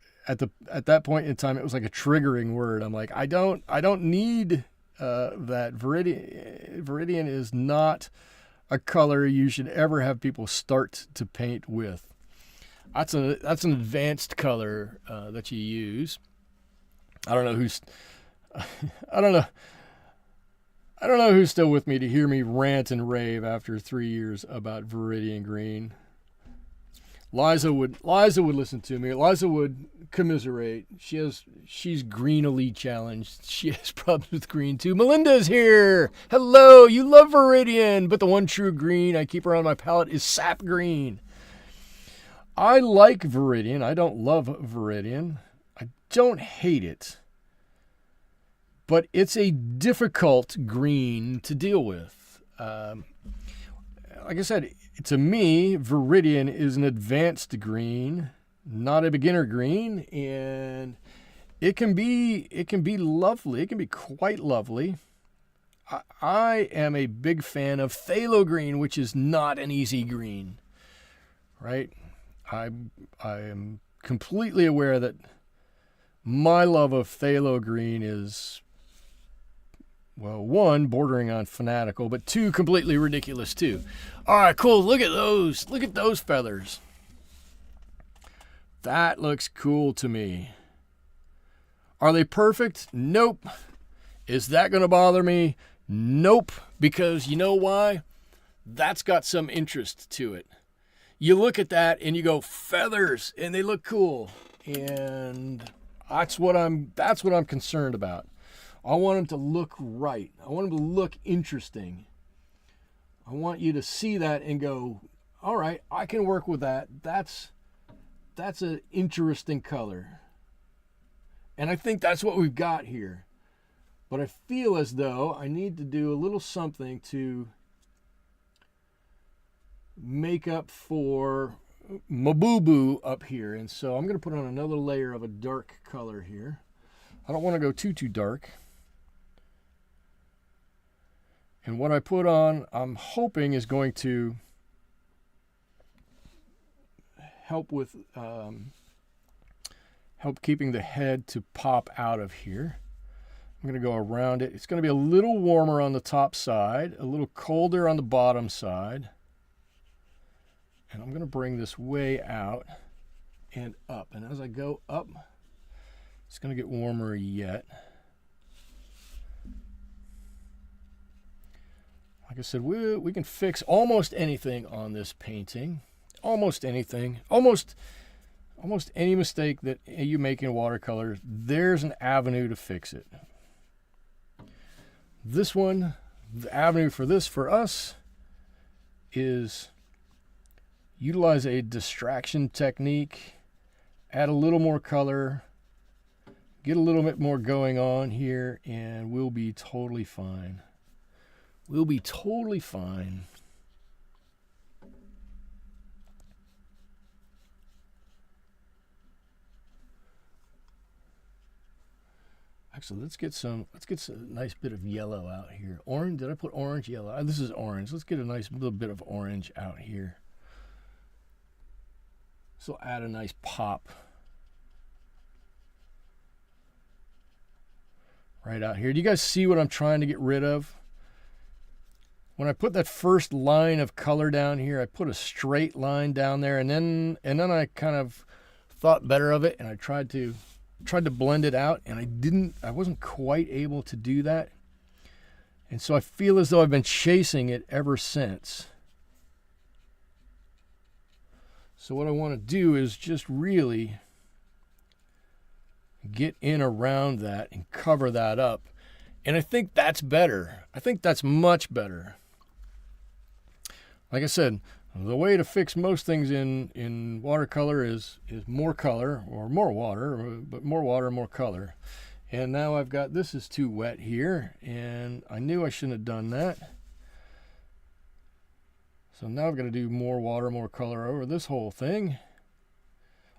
that point in time, it was like a triggering word. I'm like, I don't need that. Viridian is not a color you should ever have people start to paint with. That's an advanced color that you use. I don't know who's still with me to hear me rant and rave after 3 years about Viridian Green. Liza would listen to me. Liza would commiserate. She's greenily challenged. She has problems with green too. Melinda's here. Hello. You love Viridian, but the one true green I keep around my palette is sap green. I like Viridian. I don't love Viridian. I don't hate it. But it's a difficult green to deal with. Like I said, to me, Viridian is an advanced green, not a beginner green, and it can be lovely. It can be quite lovely. I am a big fan of Phthalo Green, which is not an easy green, right? I am completely aware that my love of Phthalo Green is, well, one, bordering on fanatical, but two, completely ridiculous too. All right, cool. Look at those. Look at those feathers. That looks cool to me. Are they perfect? Nope. Is that going to bother me? Nope. Because you know why? That's got some interest to it. You look at that and you go, feathers, and they look cool. And that's what I'm concerned about. I want them to look right. I want them to look interesting. I want you to see that and go, all right, I can work with that. That's an interesting color. And I think that's what we've got here. But I feel as though I need to do a little something to make up for my boo-boo up here. And so I'm going to put on another layer of a dark color here. I don't want to go too dark. And what I put on, I'm hoping is going to help with help keeping the head to pop out of here. I'm going to go around it. It's going to be a little warmer on the top side, a little colder on the bottom side. And I'm going to bring this way out and up. And as I go up, it's going to get warmer yet. Like I said, we can fix almost anything on this painting. Almost anything. Almost any mistake that you make in watercolor, there's an avenue to fix it. This one, the avenue for this, for us, is utilize a distraction technique, add a little more color, get a little bit more going on here, and we'll be totally fine. We'll be totally fine. Actually, let's get a nice bit of yellow out here. Orange, did I put orange, yellow? This is orange. Let's get a nice little bit of orange out here. So add a nice pop right out here. Do you guys see what I'm trying to get rid of? when I put that first line of color down here, I put a straight line down there, and then I kind of thought better of it, and I tried to blend it out, and I wasn't quite able to do that. And so I feel as though I've been chasing it ever since. So what I want to do is just really get in around that and cover that up. And I think that's better. I think that's much better. Like I said, the way to fix most things in watercolor is more color or more water, but more water, more color. And now I've got, this is too wet here, and I knew I shouldn't have done that. So now I've got to do more water, more color over this whole thing.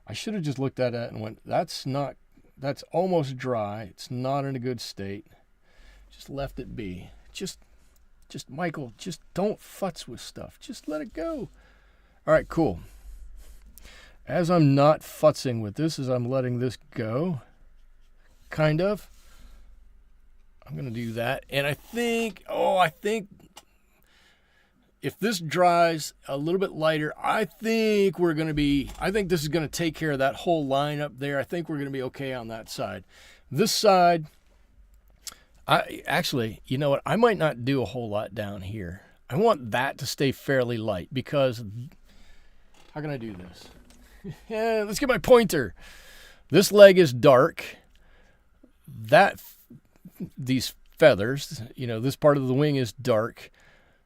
I should have just looked at that and went, that's almost dry. It's not in a good state. Just left it be. Just Michael, just don't futz with stuff. Just let it go. All right, cool. As I'm not futzing with this, as I'm letting this go, kind of, I'm going to do that. And I think if this dries a little bit lighter, I think this is going to take care of that whole line up there. I think we're going to be okay on that side. This side, actually, you know what? I might not do a whole lot down here. I want that to stay fairly light because, how can I do this? Yeah, let's get my pointer. This leg is dark. These feathers, this part of the wing is dark.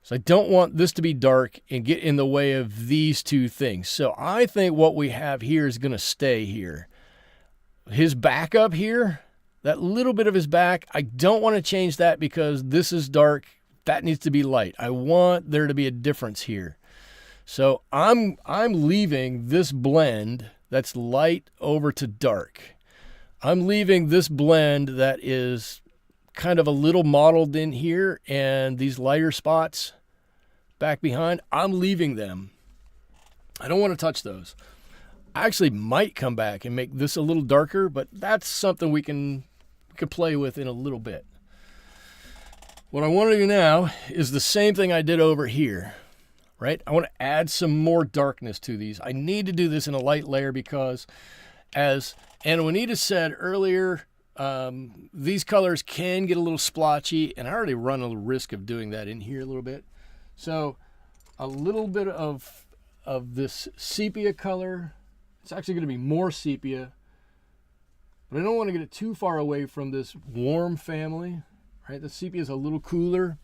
So I don't want this to be dark and get in the way of these two things. So I think what we have here is going to stay here. His back up here, that little bit of his back, I don't want to change that because this is dark. That needs to be light. I want there to be a difference here. So I'm leaving this blend that's light over to dark. I'm leaving this blend that is kind of a little mottled in here, and these lighter spots back behind, I'm leaving them. I don't want to touch those. I actually might come back and make this a little darker, but that's something we can play with in a little bit. What I want to do now is the same thing I did over here, right? I want to add some more darkness to these. I need to do this in a light layer because, as Anjuanita said earlier, these colors can get a little splotchy, and I already run a little risk of doing that in here a little bit. So a little bit of this sepia color. It's actually going to be more sepia, but I don't want to get it too far away from this warm family, right? The sepia is a little cooler.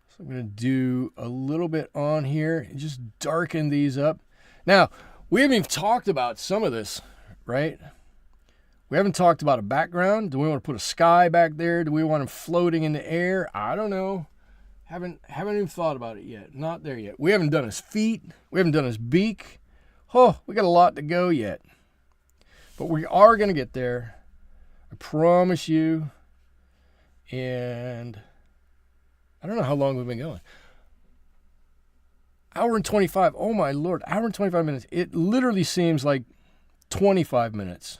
So I'm going to do a little bit on here and just darken these up. Now, we haven't even talked about some of this, right? We haven't talked about a background. Do we want to put a sky back there? Do we want them floating in the air? I don't know. Haven't even thought about it yet. Not there yet. We haven't done his feet. We haven't done his beak. Oh, we got a lot to go yet. But we are going to get there. I promise you. And I don't know how long we've been going. Hour and 25. Oh my Lord. Hour and 25 minutes. It literally seems like 25 minutes.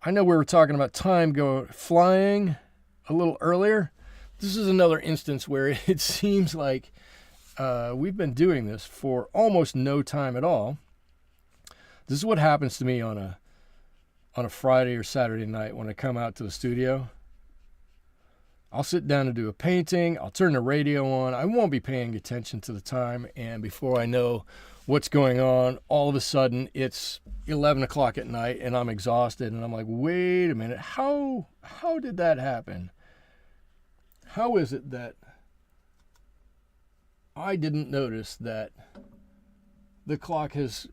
I know we were talking about time flying a little earlier. This is another instance where it seems like we've been doing this for almost no time at all. This is what happens to me on a Friday or Saturday night when I come out to the studio. I'll sit down and do a painting. I'll turn the radio on. I won't be paying attention to the time. And before I know what's going on, all of a sudden it's 11 o'clock at night and I'm exhausted. And I'm like, wait a minute. How did that happen? How is it that I didn't notice that the clock has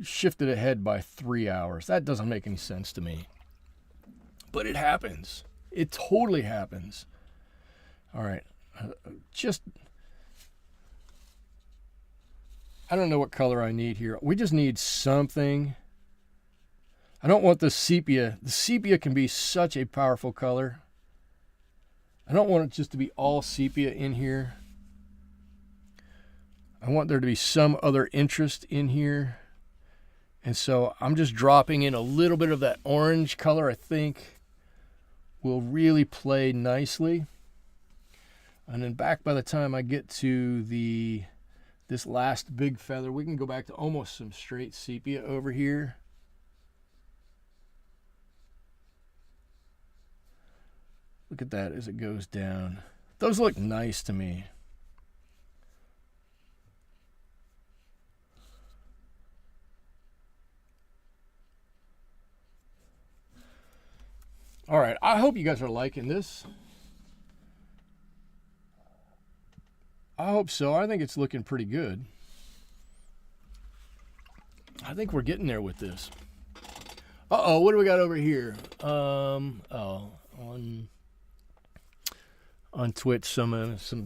shifted ahead by 3 hours? That doesn't make any sense to me. But it happens. It totally happens. All right. I don't know what color I need here. We just need something. I don't want the sepia. The sepia can be such a powerful color. I don't want it just to be all sepia in here. I want there to be some other interest in here. And so I'm just dropping in a little bit of that orange color, I think, will really play nicely. And then back by the time I get to this last big feather, we can go back to almost some straight sepia over here. Look at that as it goes down. Those look nice to me. All right, I hope you guys are liking this. I hope so. I think it's looking pretty good. I think we're getting there with this. Uh-oh, what do we got over here? On Twitch, some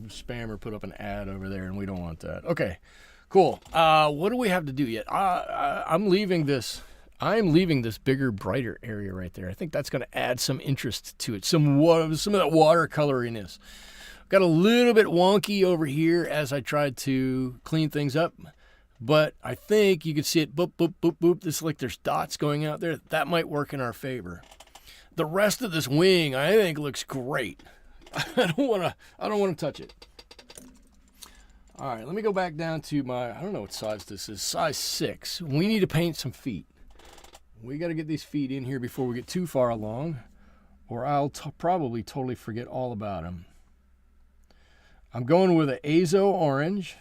spammer put up an ad over there, and we don't want that. Okay, cool. What do we have to do yet? I'm leaving this. I'm leaving this bigger, brighter area right there. I think that's going to add some interest to it. Some of that watercoloriness. Got a little bit wonky over here as I tried to clean things up, but I think you can see it. Boop, boop, boop, boop. This is like there's dots going out there. That might work in our favor. The rest of this wing, I think, looks great. I don't want to touch it. All right, let me go back down to my, I don't know what size this is, size 6. We need to paint some feet. We got to get these feet in here before we get too far along, or I'll probably totally forget all about them. I'm going with an Azo Orange,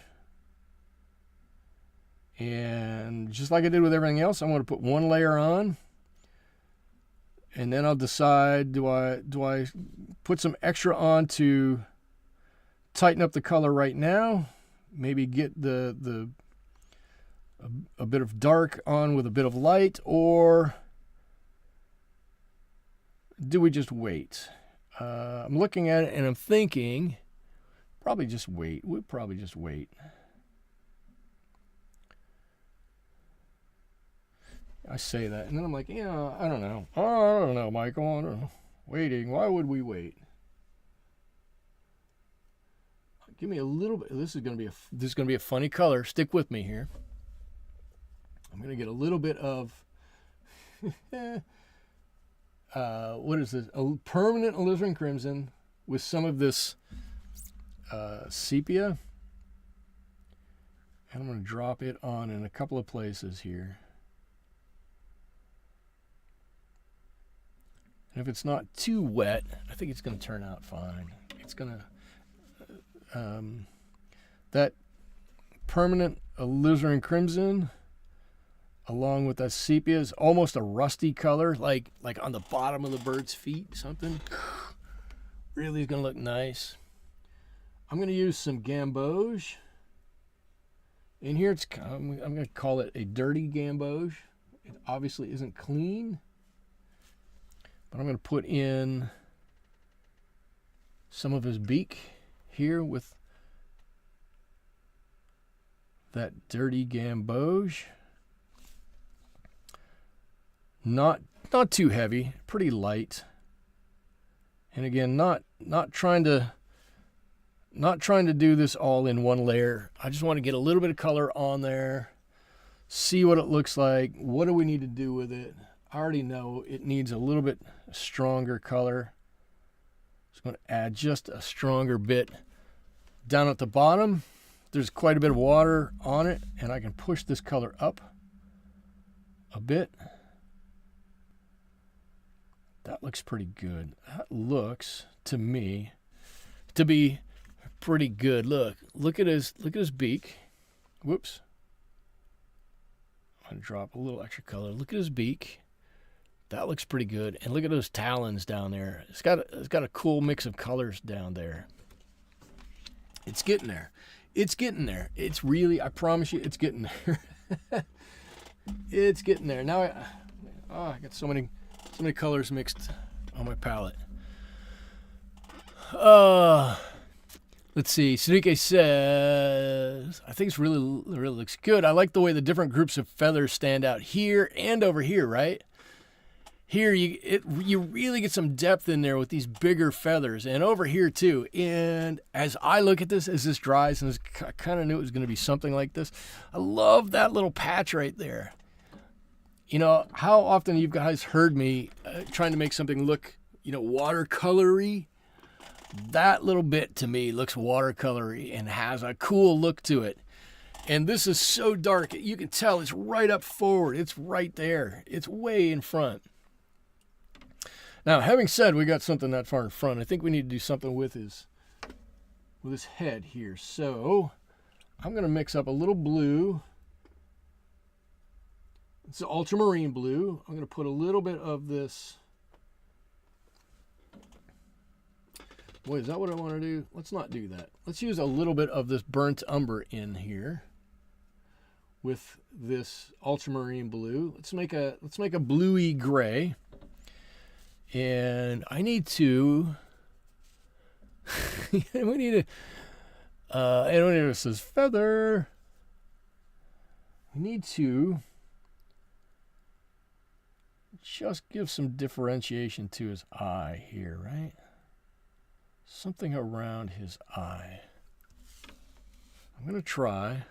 and just like I did with everything else, I'm going to put one layer on, and then I'll decide, do I put some extra on to tighten up the color right now, maybe get a bit of dark on with a bit of light, or do we just wait? I'm looking at it and I'm thinking, probably just wait. We'll probably just wait. I say that, and then I'm like, yeah, I don't know. Oh, I don't know, Michael. I don't know. Waiting. Why would we wait? Give me a little bit. This is going to be a funny color. Stick with me here. I'm going to get a little bit of what is this? A permanent alizarin crimson with some of this sepia. And I'm going to drop it on in a couple of places here. And if it's not too wet, I think it's going to turn out fine. It's going to, that permanent alizarin crimson, along with that sepia, is almost a rusty color, like on the bottom of the bird's feet, something. Really is going to look nice. I'm going to use some Gamboge. In here, I'm going to call it a dirty Gamboge. It obviously isn't clean. But I'm going to put in some of his beak here with that dirty Gamboge. Not too heavy, pretty light. And again, not trying to do this all in one layer. I just want to get a little bit of color on there, see what it looks like. What do we need to do with it? I already know it needs a little bit stronger color. Just going to add just a stronger bit down at the bottom. There's quite a bit of water on it, and I can push this color up a bit. That looks pretty good. That looks to me to be pretty good. Look at his beak. Whoops. I'm going to drop a little extra color. Look at his beak. That looks pretty good. And look at those talons down there. It's got a cool mix of colors down there. It's getting there. It's getting there. It's really, I promise you, it's getting there. It's getting there. Now I got so many colors mixed on my palette. Let's see. Sunike says, I think it's really looks good. I like the way the different groups of feathers stand out here and over here, right? Here you really get some depth in there with these bigger feathers, and over here too. And as I look at this, as this dries, and I kind of knew it was going to be something like this, I love that little patch right there. You know, how often you guys heard me trying to make something look watercolory. That little bit to me looks watercolory and has a cool look to it. And this is so dark, you can tell it's right up forward. It's right there. It's way in front. Now, having said we got something that far in front, I think we need to do something with his head here. So I'm going to mix up a little blue. It's the Ultramarine Blue. I'm going to put a little bit of this. Boy, is that what I want to do? Let's not do that. Let's use a little bit of this burnt umber in here with this Ultramarine Blue. Let's make a bluey gray. And I need to we need to and it says feather. We need to just give some differentiation to his eye here, right? Something around his eye. I'm going to try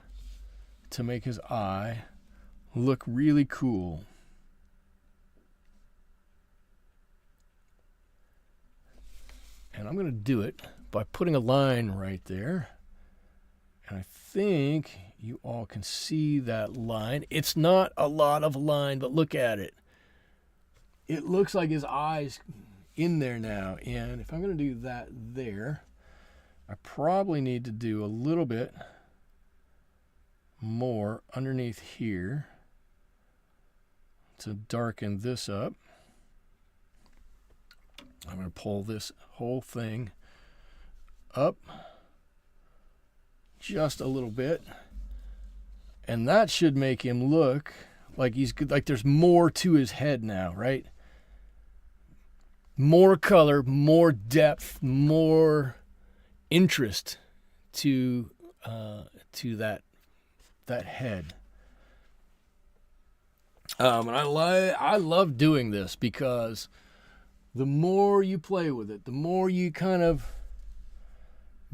to make his eye look really cool. And I'm going to do it by putting a line right there. And I think you all can see that line. It's not a lot of line, but look at it. It looks like his eye's in there now. And if I'm going to do that there, I probably need to do a little bit more underneath here to darken this up. I'm going to pull this whole thing up just a little bit, and that should make him look like there's more to his head now, right? More color, more depth, more interest to that head. And I love doing this because the more you play with it, the more you kind of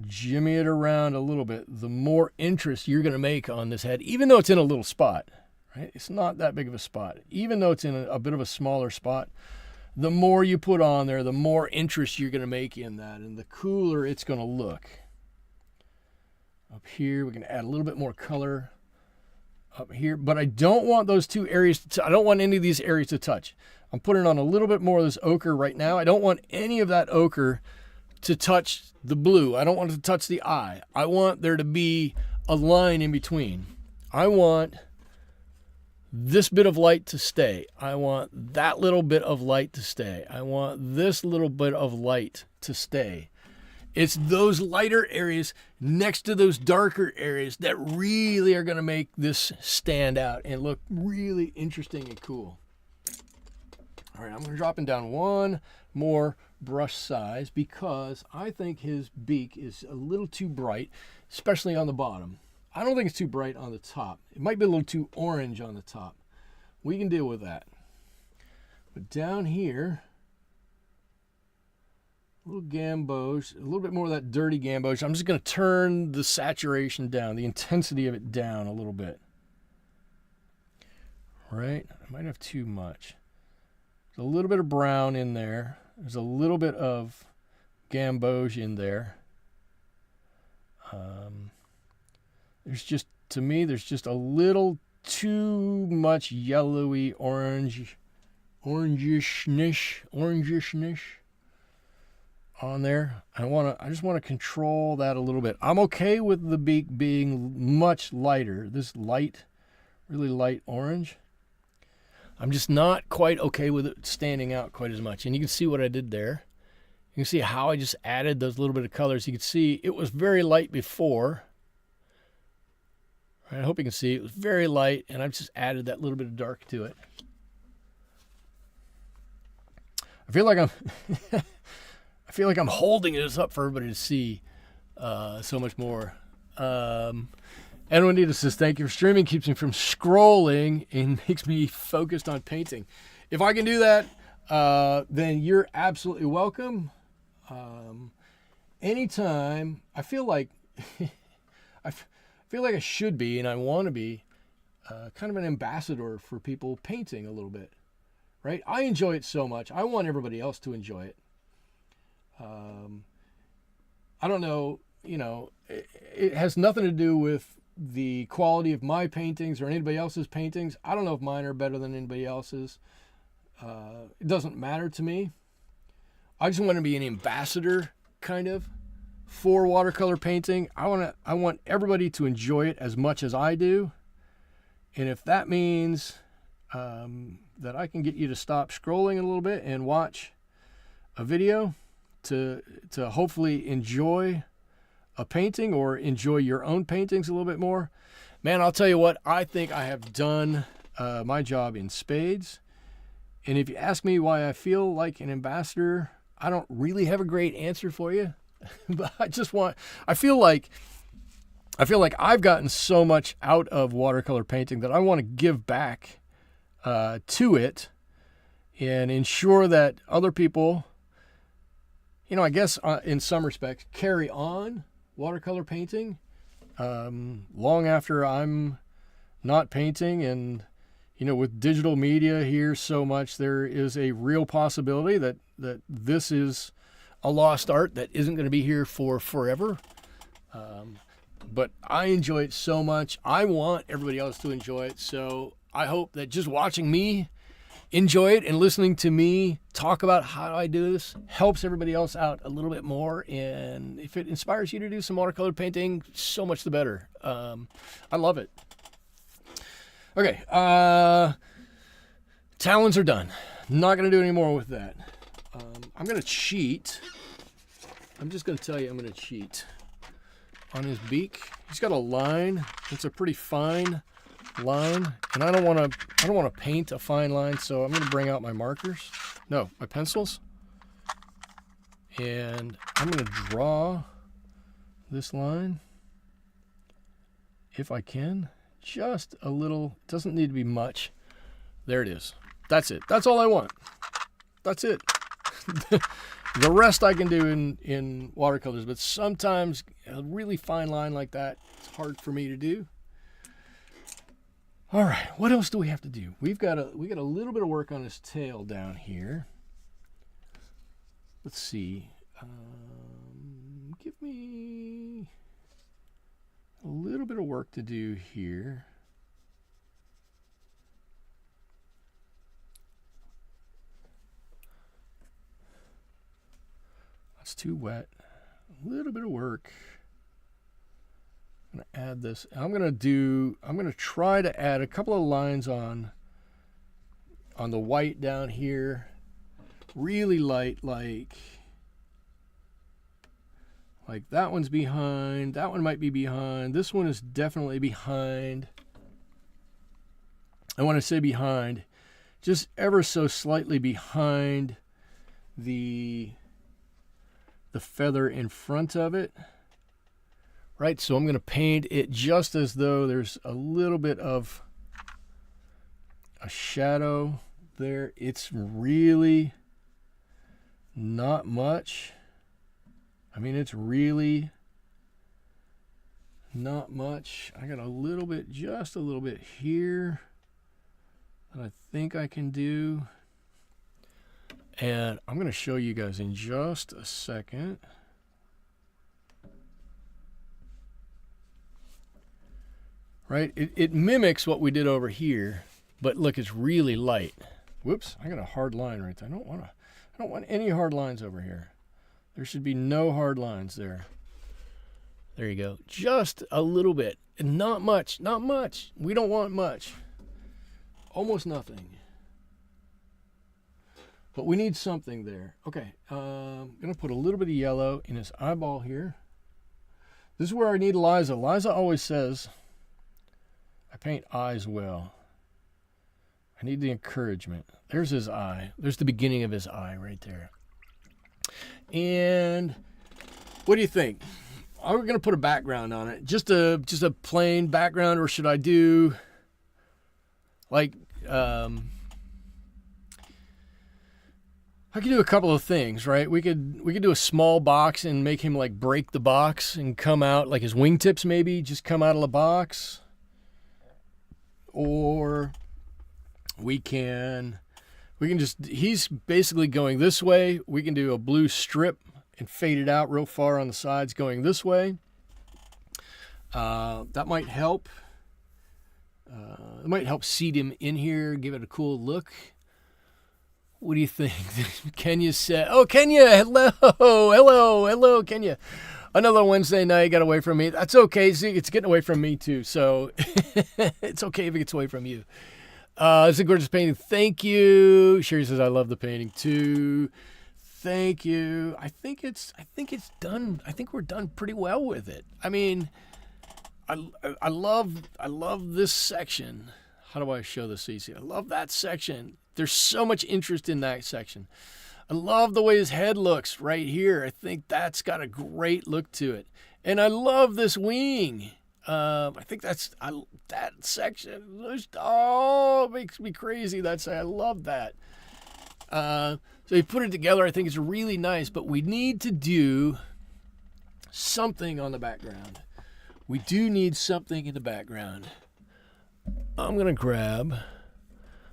jimmy it around a little bit, the more interest you're going to make on this head, even though it's in a little spot, right? It's not that big of a spot. Even though it's in a bit of a smaller spot, the more you put on there, the more interest you're going to make in that, and the cooler it's going to look. Up here, we can add a little bit more color up here, but I don't want those two areas I don't want any of these areas to touch. I'm putting on a little bit more of this ochre right now. I don't want any of that ochre to touch the blue. I don't want it to touch the eye. I want there to be a line in between. I want this bit of light to stay. I want that little bit of light to stay. I want this little bit of light to stay. It's those lighter areas next to those darker areas that really are going to make this stand out and look really interesting and cool. All right, I'm going to drop him down one more brush size because I think his beak is a little too bright, especially on the bottom. I don't think it's too bright on the top. It might be a little too orange on the top. We can deal with that. But down here, a little gamboge, a little bit more of that dirty gamboge. I'm just going to turn the saturation down, the intensity of it down a little bit. Right? I might have too much. There's a little bit of brown in there. There's a little bit of gamboge in there. There's just, to me, there's just a little too much yellowy orangishness on there. I just want to control that a little bit. I'm okay with the beak being much lighter. This light, really light orange. I'm just not quite okay with it standing out quite as much. And you can see what I did there. You can see how I just added those little bit of colors. You can see it was very light before. I hope you can see it was very light, and I've just added that little bit of dark to it. I feel like I'm holding this up for everybody to see so much more. And Juanita says, thank you for streaming. Keeps me from scrolling and makes me focused on painting. If I can do that, then you're absolutely welcome. Anytime, I feel like I should be, and I want to be, kind of an ambassador for people painting a little bit, right? I enjoy it so much. I want everybody else to enjoy it. I don't know, it has nothing to do with the quality of my paintings or anybody else's paintings. I don't know if mine are better than anybody else's. It doesn't matter to me. I just want to be an ambassador, kind of, for watercolor painting. I want everybody to enjoy it as much as I do. And if that means that I can get you to stop scrolling a little bit and watch a video to hopefully enjoy a painting or enjoy your own paintings a little bit more, man, I'll tell you what, I think I have done my job in spades. And if you ask me why I feel like an ambassador, I don't really have a great answer for you. But I feel like I've gotten so much out of watercolor painting that I want to give back to it and ensure that other people, I guess in some respects, carry on watercolor painting long after I'm not painting. And with digital media here so much, there is a real possibility that this is a lost art that isn't going to be here for forever. But I enjoy it so much. I want everybody else to enjoy it. So I hope that just watching me enjoy it and listening to me talk about how I do this helps everybody else out a little bit more. And if it inspires you to do some watercolor painting, so much the better. I love it. Okay. Talons are done. Not going to do any more with that. I'm going to cheat. I'm just going to tell you I'm going to cheat on his beak. He's got a line. It's a pretty fine line, and I don't want to paint a fine line, so I'm going to bring out my markers. No, my pencils. And I'm going to draw this line if I can. Just a little. It doesn't need to be much. There it is. That's it. That's all I want. That's it. The rest I can do in watercolors, but sometimes a really fine line like that, it's hard for me to do. All right, what else do we have to do? We got a little bit of work on his tail down here. Let's see. Give me a little bit of work to do here. It's too wet. A little bit of work. I'm gonna add this. I'm gonna try to add a couple of lines on the white down here. Really light, like that one's behind. That one might be behind. This one is definitely behind. I want to say behind, just ever so slightly behind the feather in front of it. Right, so I'm going to paint it just as though there's a little bit of a shadow there. It's really not much. I mean, it's really not much. I got a little bit, just a little bit here that I think I can do. And I'm going to show you guys in just a second. Right? It mimics what we did over here, but look, it's really light. Whoops, I got a hard line right there. I don't want any hard lines over here. There should be no hard lines there. There you go. Just a little bit. And not much. Not much. We don't want much. Almost nothing. But we need something there. Okay, I'm going to put a little bit of yellow in his eyeball here. This is where I need Eliza. Eliza always says, I paint eyes well. I need the encouragement. There's his eye. There's the beginning of his eye right there. And what do you think? Are we going to put a background on it? Just a plain background, or should I do like I could do a couple of things, right? We could do a small box and make him like break the box and come out like his wingtips maybe just come out of the box. Or we can just, he's basically going this way. We can do a blue strip and fade it out real far on the sides going this way. That might help. It might help seat him in here, give it a cool look. What do you think? Kenya said, oh, Kenya, hello, Kenya. Another Wednesday night got away from me. That's okay. See, it's getting away from me too. So it's okay if it gets away from you. It's a gorgeous painting. Thank you. Sherry says, I love the painting too. Thank you. I think it's done. I think we're done pretty well with it. I mean, I love this section. How do I show this so you see? I love that section. There's so much interest in that section. I love the way his head looks right here. I think that's got a great look to it. And I love this wing. I think that section. It makes me crazy. I love that. So you put it together. I think it's really nice. But we need to do something on the background. We do need something in the background. I'm going to grab...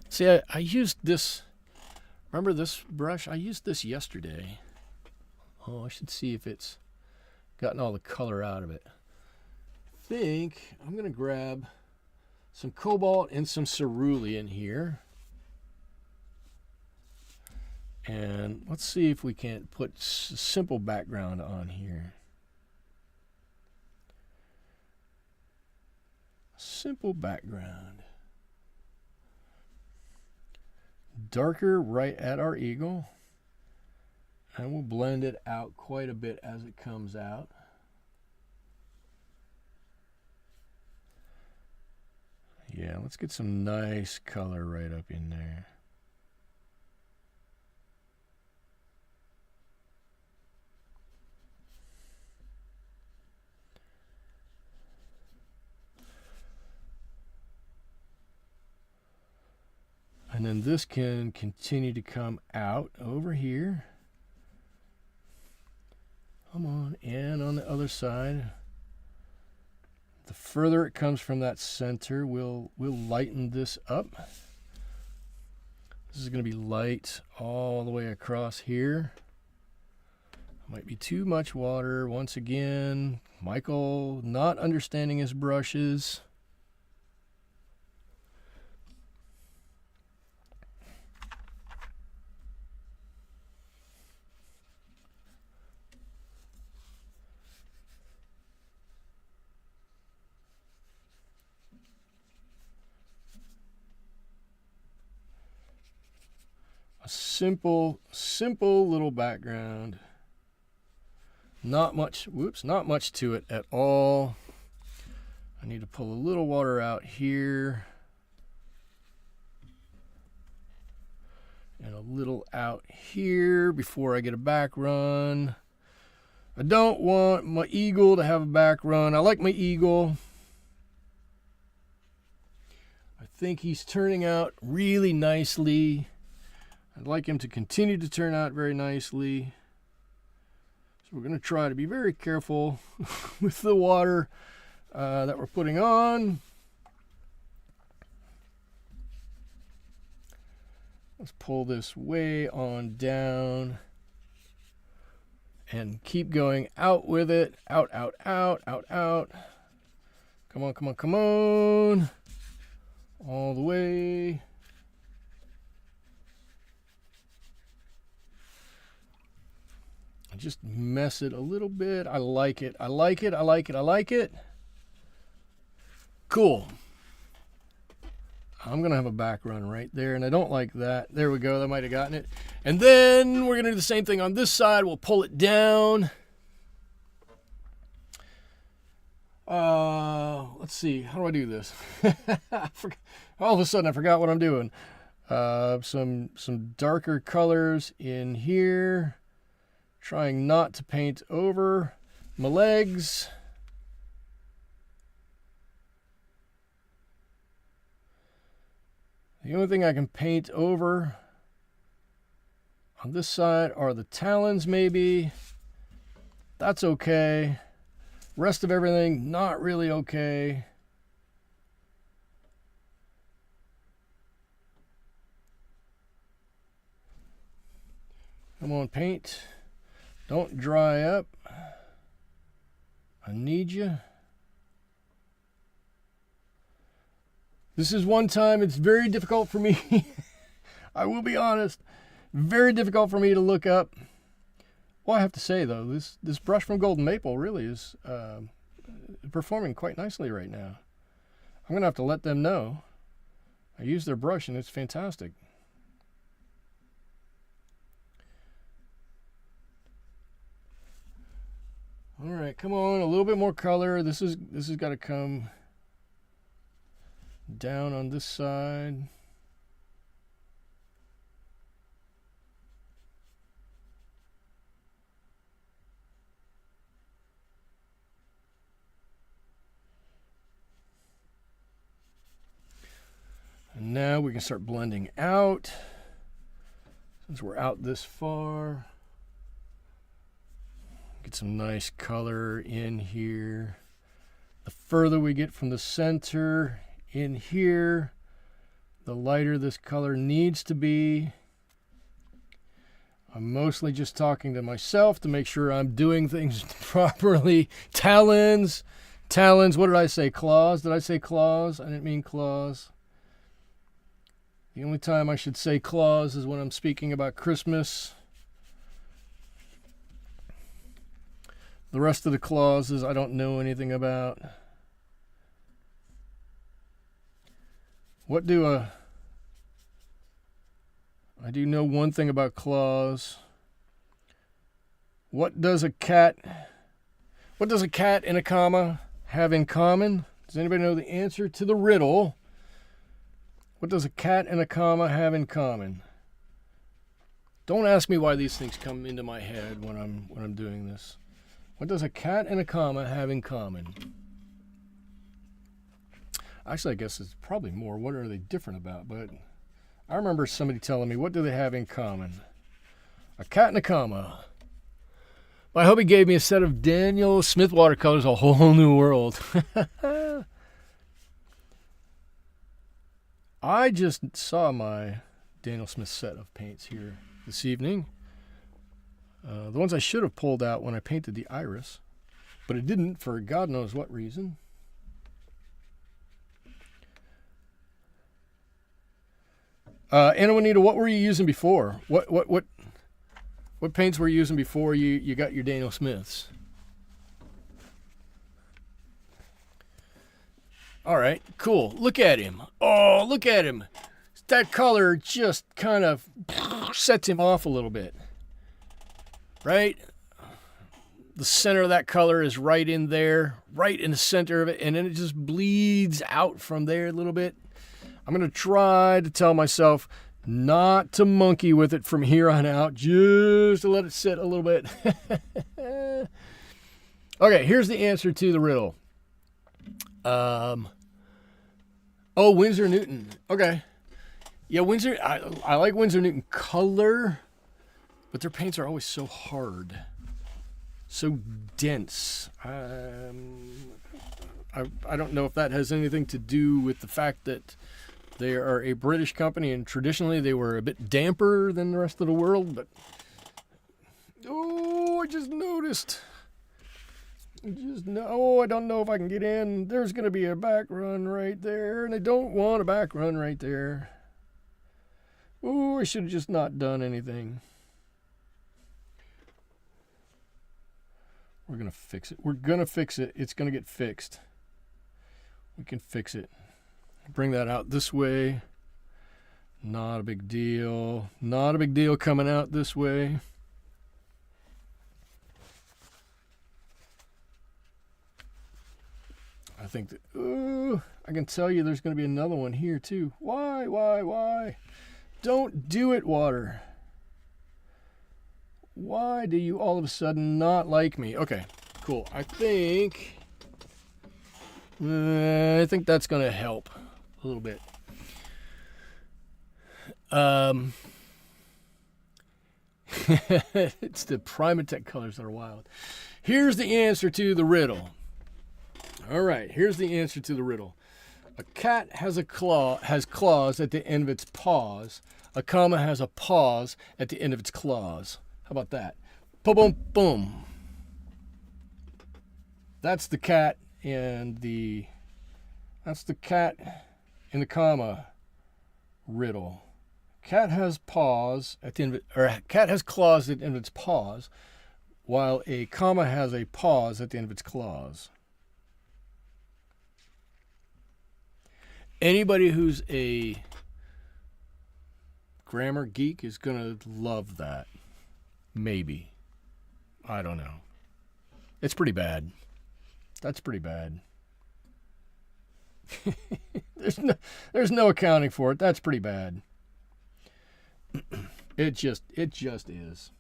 See, I used this... Remember this brush? I used this yesterday. Oh, I should see if it's gotten all the color out of it. I think I'm going to grab some Cobalt and some Cerulean here. And let's see if we can't put a simple background on here. Simple background. Darker right at our eagle. And we'll blend it out quite a bit as it comes out. Yeah, let's get some nice color right up in there. And then this can continue to come out over here. Come on, and on the other side. The further it comes from that center, we'll lighten this up. This is going to be light all the way across here. Might be too much water. Once again, Michael not understanding his brushes. A simple little background. Not much to it at all. I need to pull a little water out here. And a little out here before I get a back run. I don't want my eagle to have a back run. I like my eagle. I think he's turning out really nicely. I'd like him to continue to turn out very nicely. So we're going to try to be very careful with the water that we're putting on. Let's pull this way on down and keep going out with it. Out, out, out, out, out. Come on, come on, come on. All the way. Just mess it a little bit. I like it. I like it. I like it. I like it. Cool. I'm going to have a back run right there, and I don't like that. There we go. That might have gotten it. And then we're going to do the same thing on this side. We'll pull it down. Let's see. How do I do this? All of a sudden, I forgot what I'm doing. Some darker colors in here. Trying not to paint over my legs. The only thing I can paint over on this side are the talons maybe. That's okay. Rest of everything, not really okay. Come on, paint. Don't dry up. I need you. This is one time it's very difficult for me. I will be honest. Very difficult for me to look up. Well, I have to say, though, this brush from Golden Maple really is performing quite nicely right now. I'm going to have to let them know. I use their brush, and it's fantastic. All right, come on, a little bit more color. This has got to come down on this side. And now we can start blending out. Since we're out this far, get some nice color in here. The further we get from the center in here, the lighter this color needs to be. I'm mostly just talking to myself to make sure I'm doing things properly. Talons, what did I say? Claws? Did I say claws? I didn't mean claws. The only time I should say claws is when I'm speaking about Christmas. The rest of the clauses I don't know anything about. I do know one thing about claws. What does a cat and a comma have in common? Does anybody know the answer to the riddle? What does a cat and a comma have in common? Don't ask me why these things come into my head when I'm doing this. What does a cat and a comma have in common? Actually, I guess it's probably more, what are they different about? But I remember somebody telling me, what do they have in common? A cat and a comma. My hubby gave me a set of Daniel Smith watercolors, a whole new world. I just saw my Daniel Smith set of paints here this evening. The ones I should have pulled out when I painted the iris, but it didn't for God knows what reason. Anna Juanita, what were you using before? What paints were you using before you got your Daniel Smiths? All right, cool. Look at him. Oh, look at him. That color just kind of sets him off a little bit. Right? The center of that color is right in there, right in the center of it, and then it just bleeds out from there a little bit. I'm going to try to tell myself not to monkey with it from here on out, just to let it sit a little bit. Okay, here's the answer to the riddle. Winsor Newton. Okay. Yeah, Winsor, I like Winsor Newton color, but their paints are always so hard, so dense. I don't know if that has anything to do with the fact that they are a British company and traditionally they were a bit damper than the rest of the world, but I just noticed. I don't know if I can get in. There's going to be a back run right there, and I don't want a back run right there. I should have just not done anything. We're going to fix it. We're going to fix it. It's going to get fixed. We can fix it. Bring that out this way. Not a big deal. Not a big deal coming out this way. I think that, I can tell you there's going to be another one here too. Why? Don't do it, water. Why do you all of a sudden not like me? Okay, cool. I think that's going to help a little bit. It's the Primatech colors that are wild. Here's the answer to the riddle. All right, here's the answer to the riddle. A cat has claws at the end of its paws. A comma has a pause at the end of its claws. How about that? boom, boom. That's the cat and the comma riddle. Cat has paws at the end of it, or cat has claws at the end of its paws, while a comma has a pause at the end of its claws. Anybody who's a grammar geek is going to love that. Maybe. I don't know. It's pretty bad. That's pretty bad. There's no accounting for it. That's pretty bad. It just is.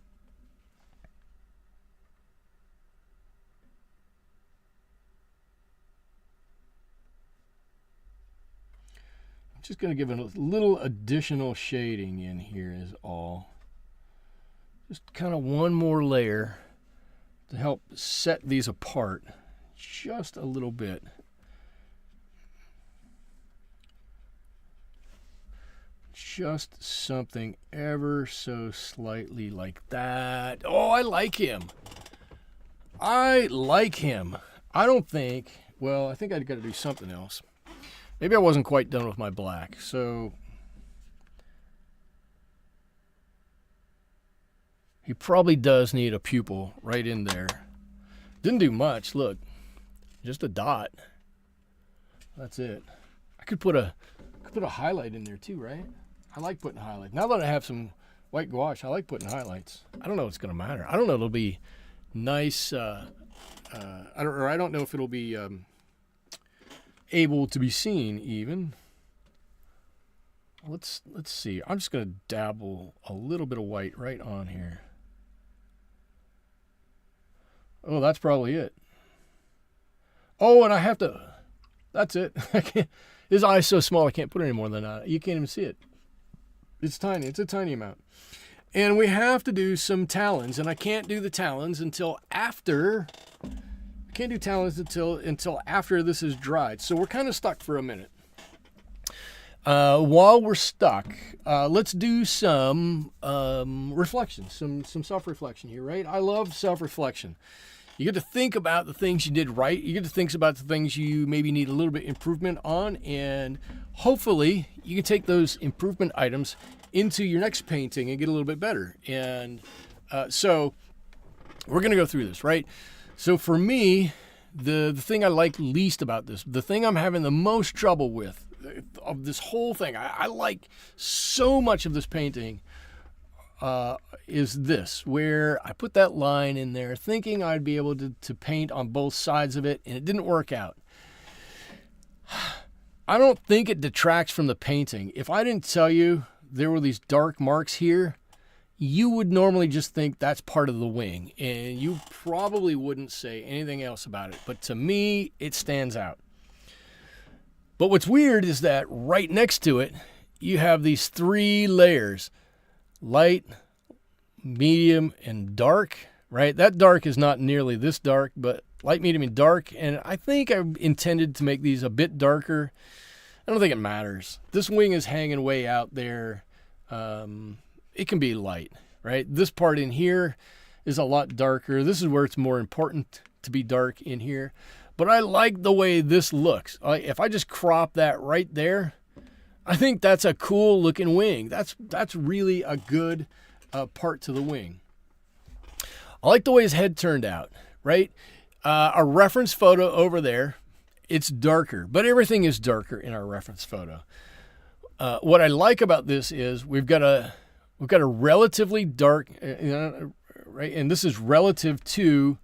I'm just going to give it a little additional shading in here is all. Just kind of one more layer to help set these apart just a little bit. Just something ever so slightly like that. Oh, I like him. I like him. I don't think, well, I think I've got to do something else. Maybe I wasn't quite done with my black. So he probably does need a pupil right in there. Didn't do much, look. Just a dot. That's it. I could put a highlight in there too, right? I like putting highlights. Now that I have some white gouache, I like putting highlights. I don't know what's going to matter. I don't know if it'll be nice. I don't know if it'll be able to be seen even. Let's see. I'm just going to dabble a little bit of white right on here. Oh, that's probably it. Oh, and I have to. That's it. I can't. His eye's so small I can't put any more than that. You can't even see it. It's tiny. It's a tiny amount. And we have to do some talons, and I can't do the talons until after. I can't do talons until after this is dried. So we're kind of stuck for a minute. While we're stuck, let's do some reflection, some self-reflection here, right? I love self-reflection. You get to think about the things you did right. You get to think about the things you maybe need a little bit improvement on, and hopefully you can take those improvement items into your next painting and get a little bit better. And so we're going to go through this, right? So for me, the thing I like least about this, the thing I'm having the most trouble with of this whole thing, I like so much of this painting, is this, where I put that line in there thinking I'd be able to paint on both sides of it, and it didn't work out. I don't think it detracts from the painting. If I didn't tell you there were these dark marks here, you would normally just think that's part of the wing, and you probably wouldn't say anything else about it. But to me, it stands out. But what's weird is that right next to it, you have these three layers: light, medium, and dark, right? That dark is not nearly this dark, but light, medium, and dark. And I think I intended to make these a bit darker. I don't think it matters. This wing is hanging way out there. It can be light, right? This part in here is a lot darker. This is where it's more important to be dark in here. But I like the way this looks. If I just crop that right there, I think that's a cool looking wing. That's really a good part to the wing. I like the way his head turned out, right? A reference photo over there, it's darker, but everything is darker in our reference photo. What I like about this is we've got a relatively dark, right? And this is relative to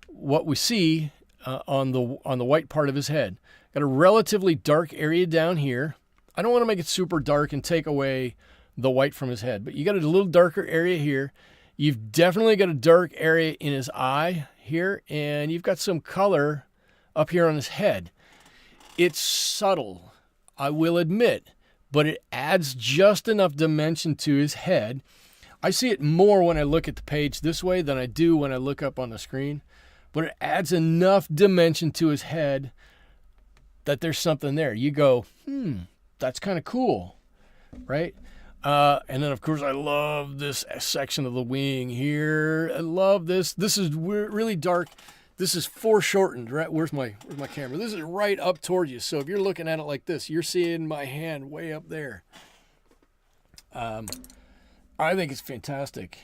what we see on the white part of his head. Got a relatively dark area down here. I don't want to make it super dark and take away the white from his head, but you got a little darker area here. You've definitely got a dark area in his eye here, and you've got some color up here on his head. It's subtle, I will admit, but it adds just enough dimension to his head. I see it more when I look at the page this way than I do when I look up on the screen, but it adds enough dimension to his head that there's something there. You go, that's kind of cool, right? And then, of course, I love this section of the wing here. I love this. This is really dark. This is foreshortened, right? Where's my camera? This is right up towards you. So if you're looking at it like this, you're seeing my hand way up there. I think it's fantastic.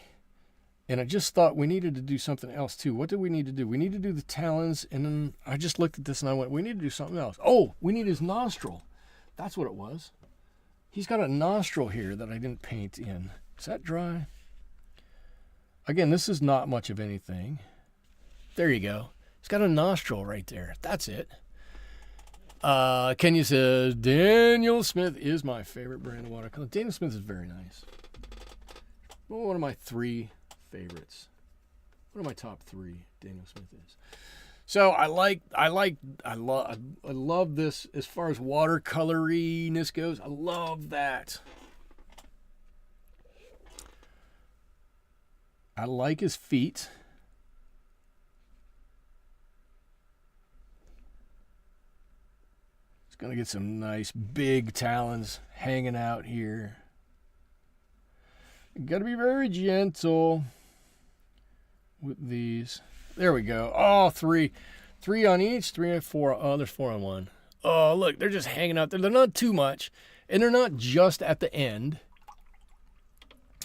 And I just thought we needed to do something else too. What do we need to do? We need to do the talons. And then I just looked at this and I went, we need to do something else. Oh, we need his nostril. That's what it was. He's got a nostril here that I didn't paint in. Is that dry? Again, this is not much of anything. There you go. He's got a nostril right there. That's it. Kenya says, Daniel Smith is my favorite brand of watercolor. Daniel Smith is very nice. One of my 3 favorites. One of my top 3, Daniel Smith is. So I love this as far as watercoloriness goes. I love that. I like his feet. He's going to get some nice big talons hanging out here. You got to be very gentle with these. There we go. Oh, 3 on each, 3 and 4. Oh, there's 4 on one. Oh, look, they're just hanging out there. They're not too much, and they're not just at the end.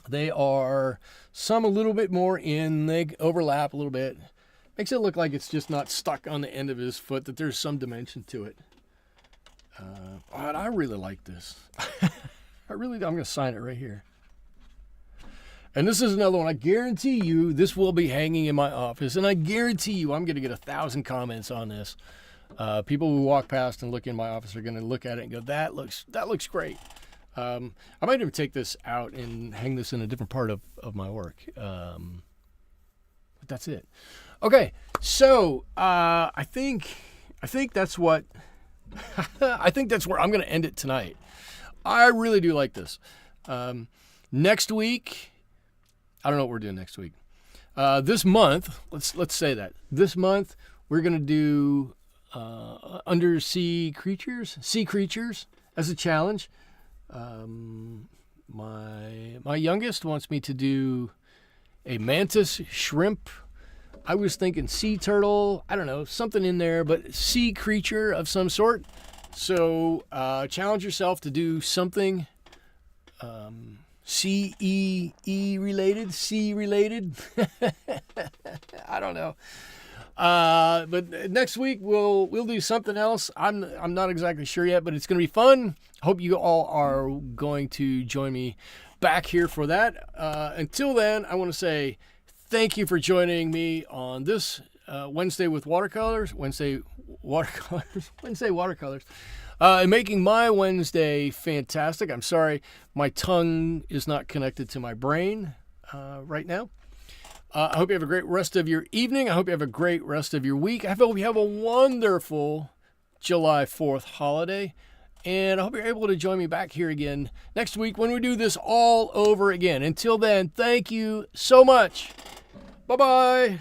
They are some a little bit more in. They overlap a little bit. Makes it look like it's just not stuck on the end of his foot, that there's some dimension to it. I really like this. I'm going to sign it right here. And this is another one. I guarantee you this will be hanging in my office. And I guarantee you I'm going to get 1,000 comments on this. People who walk past and look in my office are going to look at it and go, that looks great. I might even take this out and hang this in a different part of my work. But that's it. Okay, so I think that's what I think that's where I'm going to end it tonight. I really do like this. Next week, I don't know what we're doing next week. This month, let's say that this month we're going to do sea creatures as a challenge. My youngest wants me to do a mantis shrimp. I was thinking sea turtle. I don't know, something in there, but sea creature of some sort. So challenge yourself to do something sea related. I don't know. But next week we'll do something else. I'm not exactly sure yet, but it's going to be fun. Hope you all are going to join me back here for that. Until then, I want to say thank you for joining me on this Wednesday with Watercolors. Wednesday Watercolors. And making my Wednesday fantastic. I'm sorry, my tongue is not connected to my brain right now. I hope you have a great rest of your evening. I hope you have a great rest of your week. I hope you have a wonderful July 4th holiday. And I hope you're able to join me back here again next week when we do this all over again. Until then, thank you so much. Bye-bye.